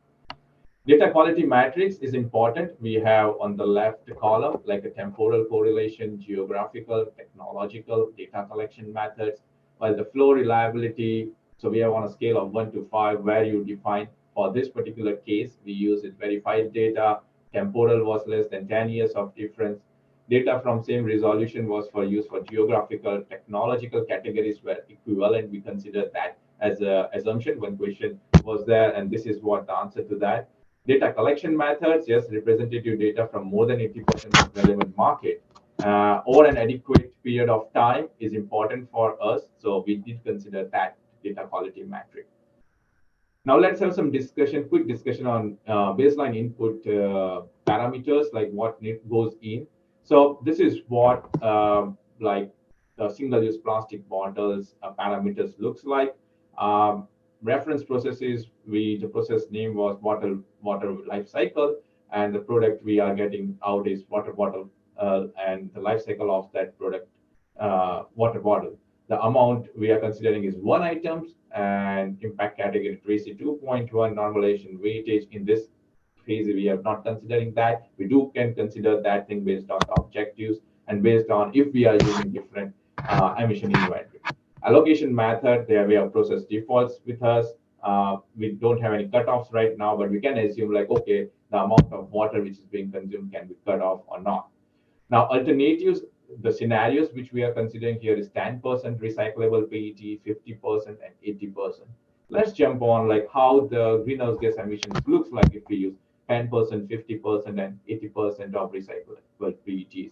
Data quality matrix is important. We have on the left column, like a temporal correlation, geographical, technological, data collection methods, while the flow reliability, so we have on a scale of 1 to 5, where you define for this particular case, we use it verified data, temporal was less than 10 years of difference. Data from same resolution was for use for geographical, technological categories were equivalent. We consider that as an assumption. One question was there, and this is what the answer to that. Data collection methods, yes, representative data from more than 80% of relevant market over an adequate period of time is important for us. So we did consider that data quality metric. Now let's have some quick discussion on baseline input parameters, like what goes in. So this is what like the single-use plastic bottles parameters looks like. Reference processes, the process name was water life cycle, and the product we are getting out is water bottle, and the life cycle of that product, water bottle. The amount we are considering is 1 item, and impact category 3C2.1 normalization weightage. In this phase, we are not considering that. We can consider that thing based on the objectives and based on if we are using different emission inventory. Allocation method, there we have process defaults with us. We don't have any cutoffs right now, but we can assume like, okay, the amount of water which is being consumed can be cut off or not. Now, alternatives, the scenarios which we are considering here is 10% recyclable PET, 50% and 80%. Let's jump on like how the greenhouse gas emissions looks like if we use 10%, 50% and 80% of recyclable PETs.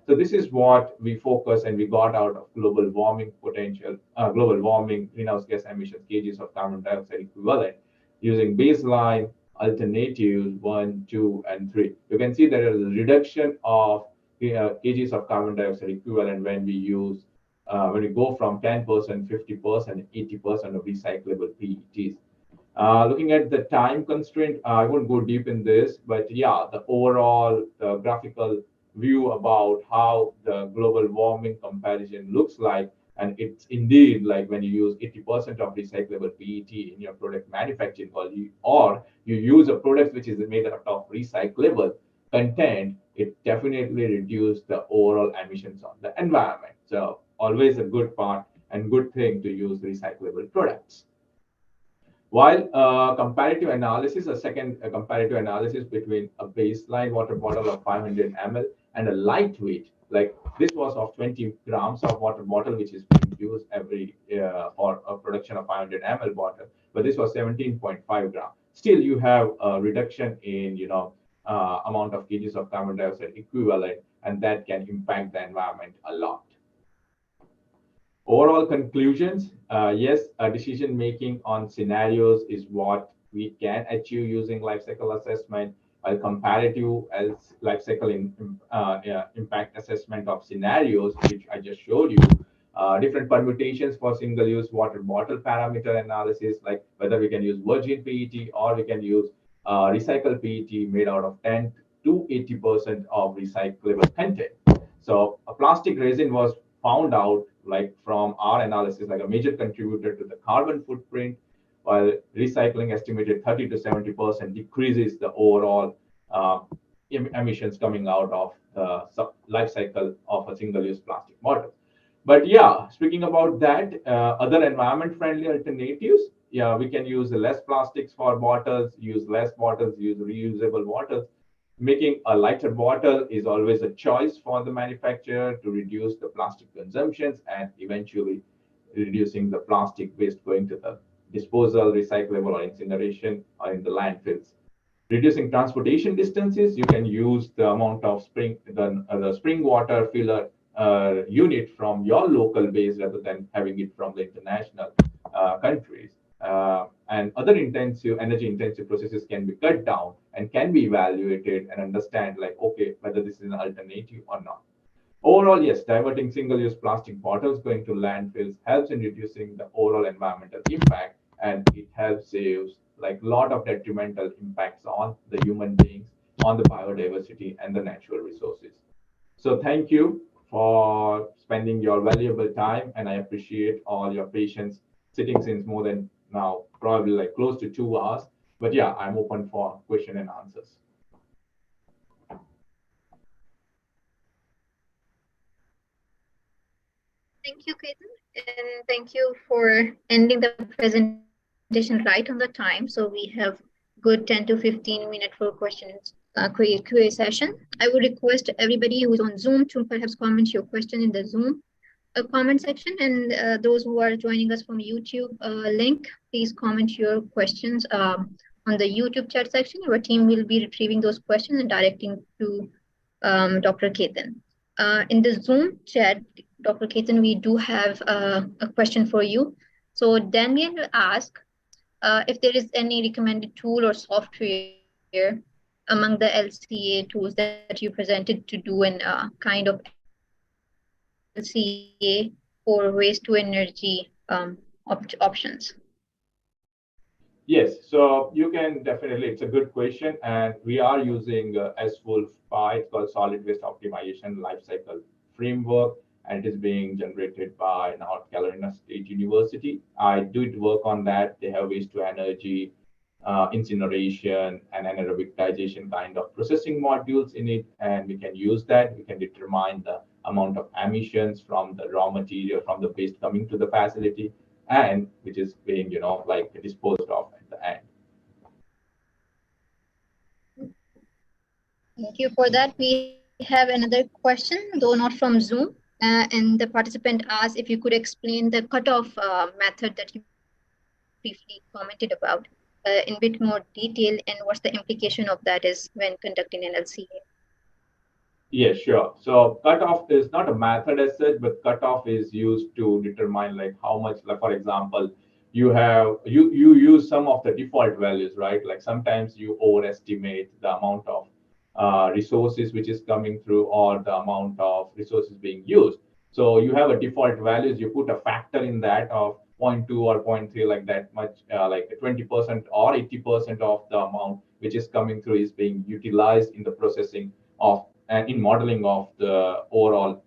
So this is what we focus and we got out of global warming potential, global warming greenhouse gas emissions, kgs of carbon dioxide equivalent, using baseline alternatives 1, 2, and 3. You can see there is a reduction of kgs of carbon dioxide equivalent when we use when we go from 10%, 50%, and 80% of recyclable PETs. Looking at the time constraint, I won't go deep in this, but yeah, the overall graphical view about how the global warming comparison looks like. And it's indeed like when you use 80% of recyclable PET in your product manufacturing, or you use a product which is made out of recyclable content, it definitely reduces the overall emissions on the environment. So always a good part and good thing to use recyclable products. While comparative analysis, a second comparative analysis between a baseline water bottle of 500 ml and a lightweight, like this was of 20 grams of water bottle, which is being used every for a production of 500 ml bottle, but this was 17.5 grams. Still, you have a reduction in amount of kgs of carbon dioxide equivalent, and that can impact the environment a lot. Overall conclusions, yes, decision making on scenarios is what we can achieve using life cycle assessment, while comparative as life cycle impact assessment of scenarios, which I just showed you, different permutations for single-use water bottle parameter analysis, like whether we can use virgin PET or we can use recycled PET made out of 10 to 80% of recyclable content. So a plastic resin was found out like from our analysis, like a major contributor to the carbon footprint, while recycling estimated 30 to 70% decreases the overall emissions coming out of the life cycle of a single-use plastic bottle. But yeah, speaking about that, other environment-friendly alternatives, yeah, we can use less plastics for bottles, use less bottles, use reusable bottles. Making a lighter bottle is always a choice for the manufacturer to reduce the plastic consumptions and eventually reducing the plastic waste going to the disposal, recyclable, or incineration, or in the landfills. Reducing transportation distances, you can use the amount of the spring water filler unit from your local base rather than having it from the international countries. And other energy intensive processes can be cut down and can be evaluated and understand like, okay, whether this is an alternative or not. Overall, yes, diverting single-use plastic bottles going to landfills helps in reducing the overall environmental impact, and it helps saves like a lot of detrimental impacts on the human beings, on the biodiversity and the natural resources. So thank you for spending your valuable time, and I appreciate all your patience sitting since more than now, probably like close to 2 hours. But yeah, I'm open for question and answers. Thank you, Ketan, and thank you for ending the presentation right on the time. So we have good 10 to 15 minutes for questions, QA session. I would request everybody who is on Zoom to perhaps comment your question in the Zoom comment section, and those who are joining us from YouTube link, please comment your questions on the YouTube chat section. Our team will be retrieving those questions and directing to Dr. Ketan. In the Zoom chat, Dr. Ketan, we do have a question for you. So Daniel asked if there is any recommended tool or software among the LCA tools that you presented to do in kind of LCA for waste to energy options. Yes, so you can definitely, it's a good question. And we are using SWOLF, it's called Solid Waste Optimization Lifecycle Framework. and it is being generated by North Carolina State University. I did work on that. They have waste to energy, incineration, and anaerobic digestion kind of processing modules in it, and we can use that. We can determine the amount of emissions from the raw material, from the waste coming to the facility, and which is being, like disposed of at the end. Thank you for that. We have another question, though not from Zoom. And the participant asked if you could explain the cutoff method that you briefly commented about in a bit more detail, and what's the implication of that is when conducting an LCA. Yeah, sure. So cutoff is not a method as such, but cutoff is used to determine like how much, like for example, you use some of the default values, right? Like sometimes you overestimate the amount of resources which is coming through or the amount of resources being used. So you have a default values, you put a factor in that of 0.2 or 0.3, like that much, like 20% or 80% of the amount which is coming through is being utilized in the processing of and in modeling of the overall,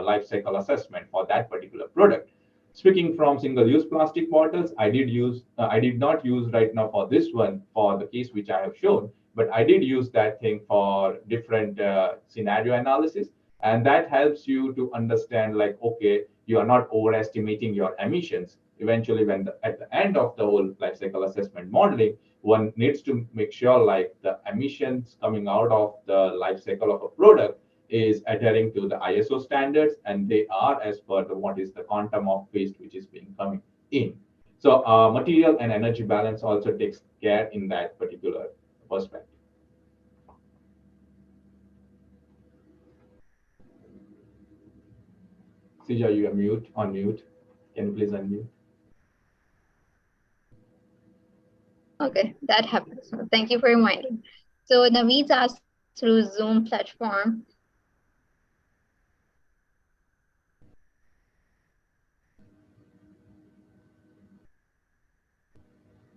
life cycle assessment for that particular product. Speaking from single-use plastic bottles, I did not use right now for this one for the case which I have shown, but I did use that thing for different scenario analysis, and that helps you to understand like, okay, you are not overestimating your emissions. Eventually, at the end of the whole life cycle assessment modeling, one needs to make sure like the emissions coming out of the life cycle of a product is adhering to the ISO standards, and they are as per what is the quantum of waste which is being coming in. So material and energy balance also takes care in that particular perspective. Sija, you are on mute. Can you please unmute? Okay, that happens. Thank you for reminding. So Naveed's asked through Zoom platform.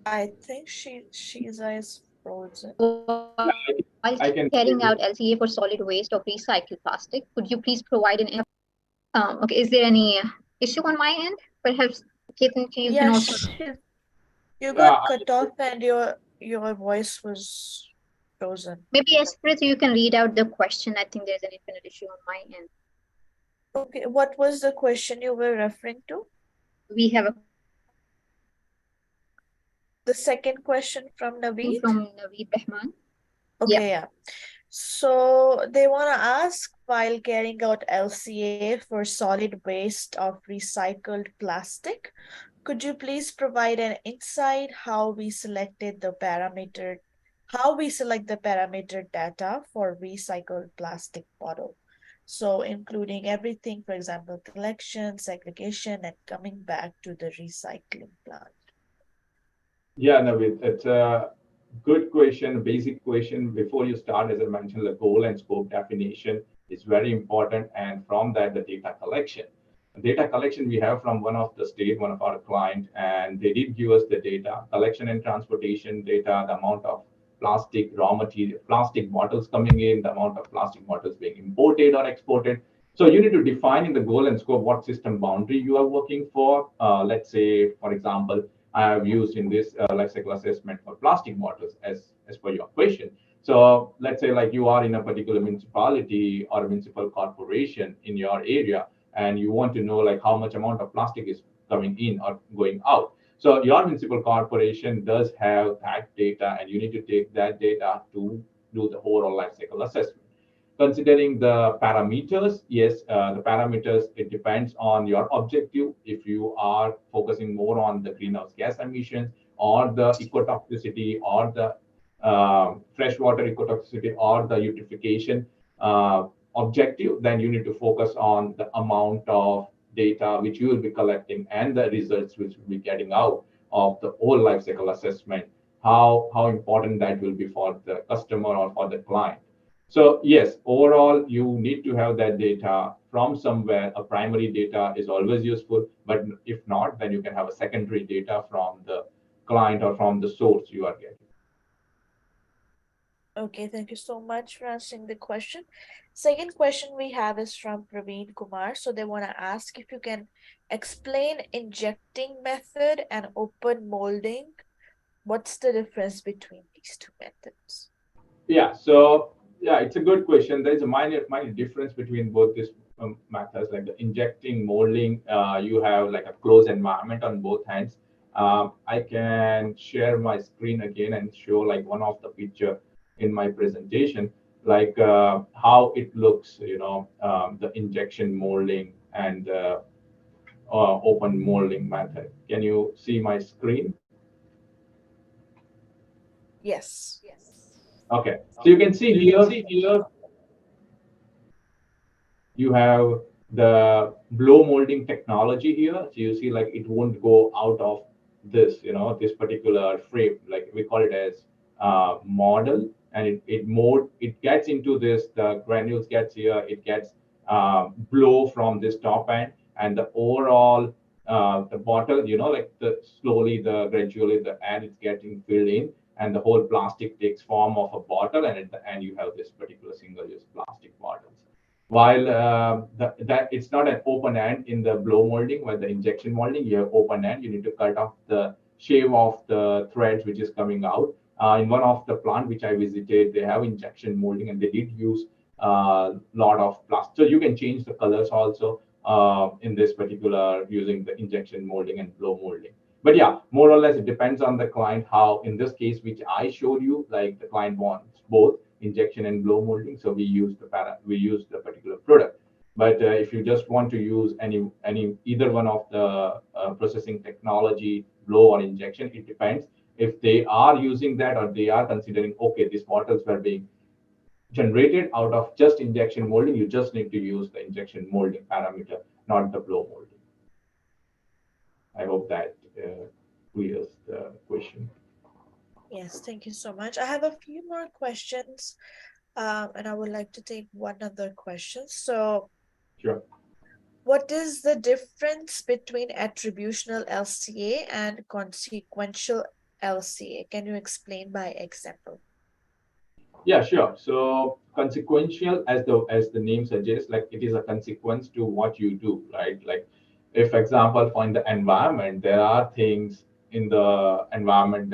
I think she's eyes frozen. While I can carrying out LCA for solid waste of recycled plastic, could you please provide an okay, is there any issue on my end? Perhaps Ketan, you can also. You got cut off and your voice was frozen. Maybe Esprit, you can read out the question. I think there's an internet issue on my end. Okay, what was the question you were referring to? We have The second question from Naveed? From Naveed Rahman. Okay, yeah. So they want to ask, while carrying out LCA for solid waste of recycled plastic, could you please provide an insight how we select the parameter data for recycled plastic bottle? So including everything, for example, collection, segregation, and coming back to the recycling plant. Yeah, Naveed, it's a good question, basic question. Before you start, as I mentioned, the goal and scope definition is very important. And from that, the data collection. Data collection we have from one of our client, and they did give us the data, collection and transportation data, the amount of plastic, raw material, plastic bottles coming in, the amount of plastic bottles being imported or exported. So you need to define in the goal and scope what system boundary you are working for. Let's say, for example, I have used in this life cycle assessment for plastic bottles as per your question. So let's say like you are in a particular municipality or a municipal corporation in your area, and you want to know like how much amount of plastic is coming in or going out. So your municipal corporation does have that data, and you need to take that data to do the overall life cycle assessment. Considering the parameters, yes, the parameters, it depends on your objective. If you are focusing more on the greenhouse gas emissions or the ecotoxicity or the freshwater ecotoxicity or the eutrophication objective, then you need to focus on the amount of data which you will be collecting and the results which will be getting out of the whole life cycle assessment, how important that will be for the customer or for the client. So yes, overall, you need to have that data from somewhere. A primary data is always useful, but if not, then you can have a secondary data from the client or from the source you are getting. Okay, thank you so much for answering the question. Second question we have is from Praveen Kumar. So they want to ask if you can explain injecting method and open molding. What's the difference between these two methods? Yeah, so yeah, it's a good question. There's a minor difference between both these methods, like the injecting molding. You have like a closed environment on both hands. I can share my screen again and show like one of the picture in my presentation, like how it looks. The injection molding and open molding method. Can you see my screen? Yes. Okay, so you can see here you have the blow molding technology here. So you see like it won't go out of this, this particular frame, like we call it as model, and it gets into this, the granules gets here, it gets blow from this top end, and the overall the bottle, like the slowly, the gradually the air is getting filled in, and the whole plastic takes form of a bottle, and at the end you have this particular single-use plastic bottles. While that it's not an open end in the blow molding, where the injection molding, you have open end, you need to cut off the shave of the threads which is coming out. In one of the plant which I visited, they have injection molding, and they did use a lot of plastic. So you can change the colors also in this particular using the injection molding and blow molding. But yeah, more or less it depends on the client how, in this case which I showed you, like the client wants both injection and blow molding, so we use the particular product. But if you just want to use any either one of the processing technology, blow or injection, it depends. If they are using that, or they are considering, okay, these bottles were being generated out of just injection molding, you just need to use the injection molding parameter, not the blow molding. I hope that clears the question. Yes, thank you so much. I have a few more questions, and I would like to take one other question. So, Sure. what is the difference between attributional LCA and consequential LCA? Can you explain by example? Yeah, sure. So consequential, as the name suggests, like it is a consequence to what you do, right? Like, if example, for in the environment, there are things in the environment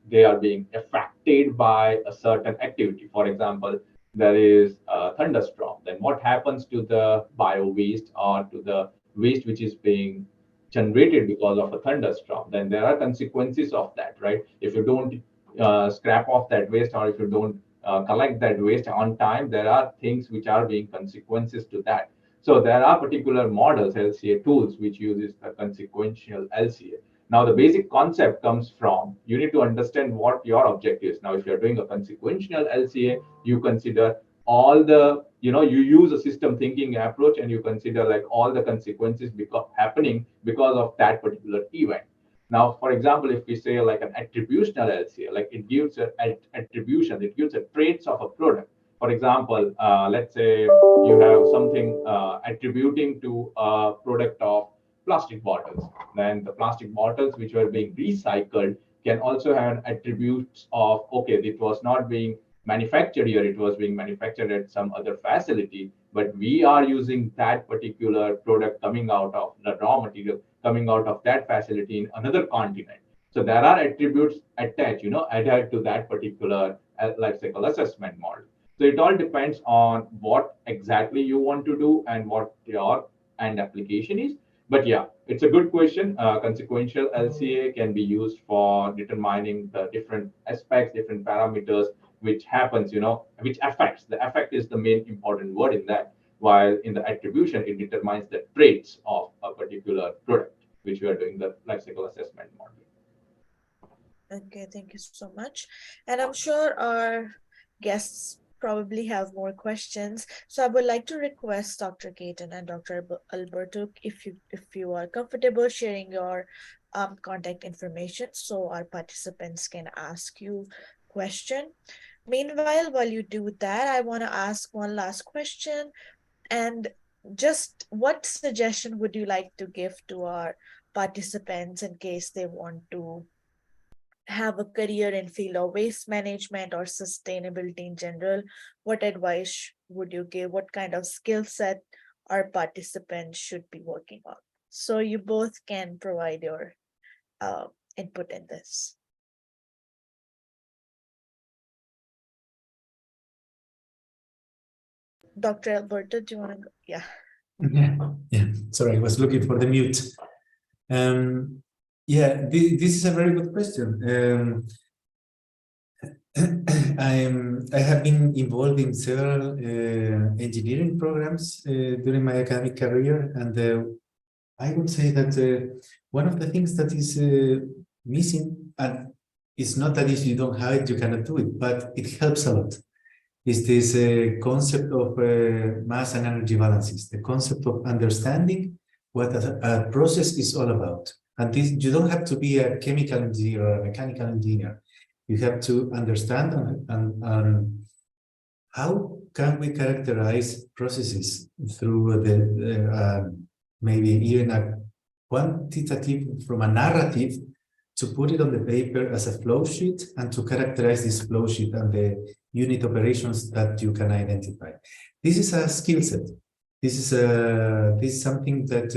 they are being affected by a certain activity. For example, there is a thunderstorm. Then what happens to the bio waste, or to the waste which is being generated because of a thunderstorm? Then there are consequences of that, right? If you don't scrap off that waste, or if you don't collect that waste on time, there are things which are being consequences to that. So there are particular models, LCA tools, which uses the consequential LCA. Now the basic concept comes from, you need to understand what your objective is. Now, if you're doing a consequential LCA, you consider all the, you use a system thinking approach, and you consider like all the consequences happening because of that particular event. Now, for example, if we say like an attributional LCA, like it gives an attribution, it gives a traits of a product. For example, let's say you have something attributing to a product of plastic bottles. Then the plastic bottles which were being recycled can also have attributes of, okay, it was not being manufactured here, it was being manufactured at some other facility, but we are using that particular product coming out of the raw material, coming out of that facility in another continent. So there are attributes attached, adhered to that particular life cycle assessment model. So it all depends on what exactly you want to do and what your end application is. But yeah, it's a good question. Consequential LCA can be used for determining the different aspects, different parameters, which happens, which affects. The effect is the main important word in that. While in the attribution, it determines the traits of a particular product, which we are doing the life cycle assessment model. Okay, thank you so much. And I'm sure our guests probably have more questions. So I would like to request Dr. Ketan and Dr. Alberto, if you are comfortable sharing your contact information so our participants can ask you question. Meanwhile, while you do that, I want to ask one last question. And just what suggestion would you like to give to our participants in case they want to have a career in field of waste management or sustainability in general, what advice would you give? What kind of skill set our participants should be working on? So you both can provide your input in this. Dr. Alberto, do you want to go? Yeah. Yeah. Sorry, I was looking for the mute. Yeah, this is a very good question. I have been involved in several engineering programs during my academic career, and I would say that one of the things that is missing, and it's not that if you don't have it, you cannot do it, but it helps a lot, is this concept of mass and energy balances, the concept of understanding what a process is all about. And this, you don't have to be a chemical engineer or a mechanical engineer. You have to understand how can we characterize processes through the maybe even a quantitative, from a narrative, to put it on the paper as a flow sheet and to characterize this flow sheet and the unit operations that you can identify. This is a skill set. This is something that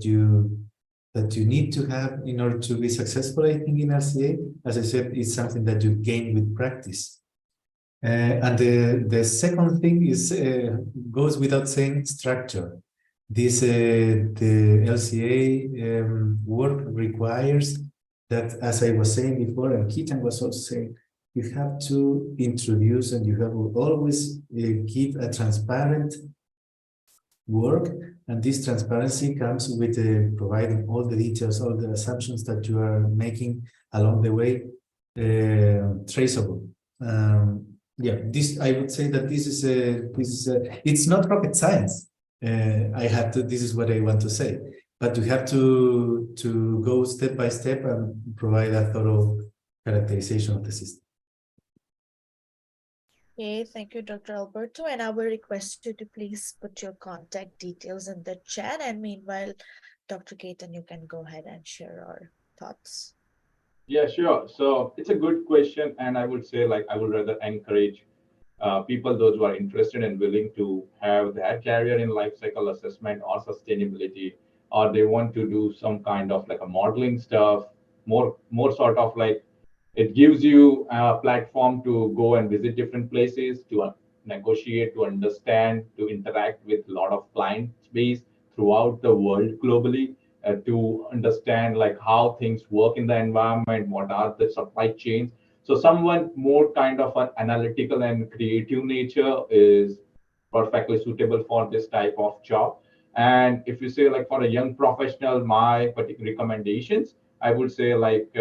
you need to have in order to be successful, I think, in RCA. As I said, it's something that you gain with practice. And the second thing is goes without saying, structure. This the LCA work requires that, as I was saying before, and Ketan was also saying, you have to introduce and you have to always give a transparent work, and this transparency comes with providing all the details, all the assumptions that you are making along the way traceable. Yeah, this, I would say that this is it's not rocket science. This is what I want to say, but you have to go step by step and provide a thorough characterization of the system. Okay, thank you, Dr. Alberto. And I will request you to please put your contact details in the chat. And meanwhile, Dr. Ketan, you can go ahead and share our thoughts. Yeah, sure. So it's a good question. And I would say, like, I would rather encourage people, those who are interested and willing to have that career in life cycle assessment or sustainability, or they want to do some kind of like a modeling stuff, more sort of like, it gives you a platform to go and visit different places, to negotiate, to understand, to interact with a lot of client base throughout the world globally, to understand like how things work in the environment, what are the supply chains. So someone more kind of an analytical and creative nature is perfectly suitable for this type of job. And if you say like for a young professional, my particular recommendations, I would say like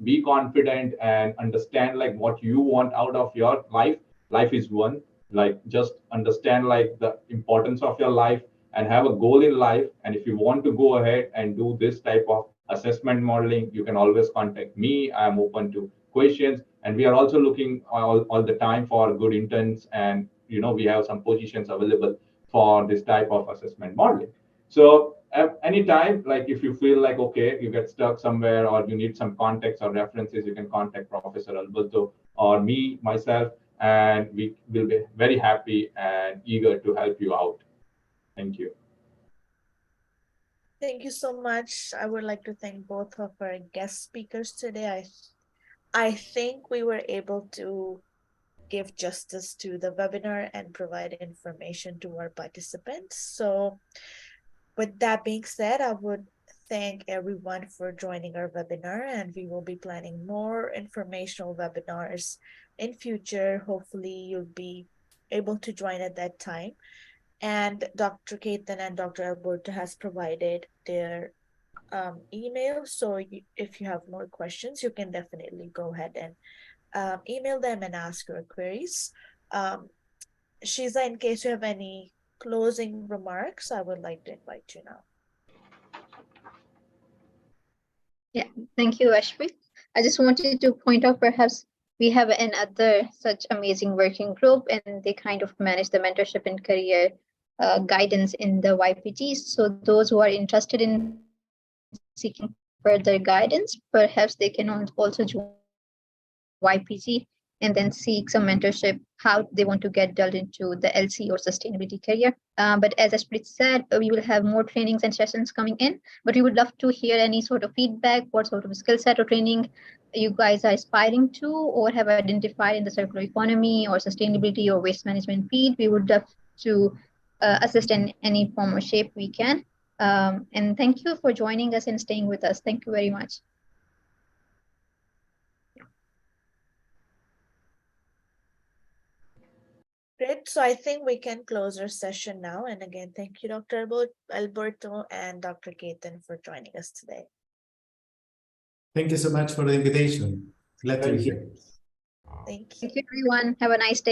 be confident and understand like what you want out of your life. Life is one. Like just understand like the importance of your life and have a goal in life. And if you want to go ahead and do this type of assessment modeling, you can always contact me. I am open to questions, and we are also looking all the time for good interns, and we have some positions available for this type of assessment modeling. So at any time, like if you feel like, okay, you get stuck somewhere or you need some context or references, you can contact Professor Alberto or me, myself, and we will be very happy and eager to help you out. Thank you. Thank you so much. I would like to thank both of our guest speakers today. I think we were able to give justice to the webinar and provide information to our participants. So with that being said, I would thank everyone for joining our webinar, and we will be planning more informational webinars in future. Hopefully you'll be able to join at that time. And Dr. Ketan and Dr. Alberto has provided their email. So if you have more questions, you can definitely go ahead and email them and ask your queries. Shiza, in case you have any closing remarks, I would like to invite you now. Yeah, thank you, Ashpreet. I just wanted to point out perhaps we have another such amazing working group, and they kind of manage the mentorship and career guidance in the YPG. So those who are interested in seeking further guidance, perhaps they can also join YPG and then seek some mentorship, how they want to get delved into the LC or sustainability career. But as Ashpreet said, we will have more trainings and sessions coming in, but we would love to hear any sort of feedback, what sort of skill set or training you guys are aspiring to or have identified in the circular economy or sustainability or waste management field. We would love to assist in any form or shape we can. And thank you for joining us and staying with us. Thank you very much. Great. So I think we can close our session now. And again, thank you, Dr. Alberto and Dr. Ketan for joining us today. Thank you so much for the invitation. Glad to be Thank you. here. Thank you. Thank you, everyone. Have a nice day.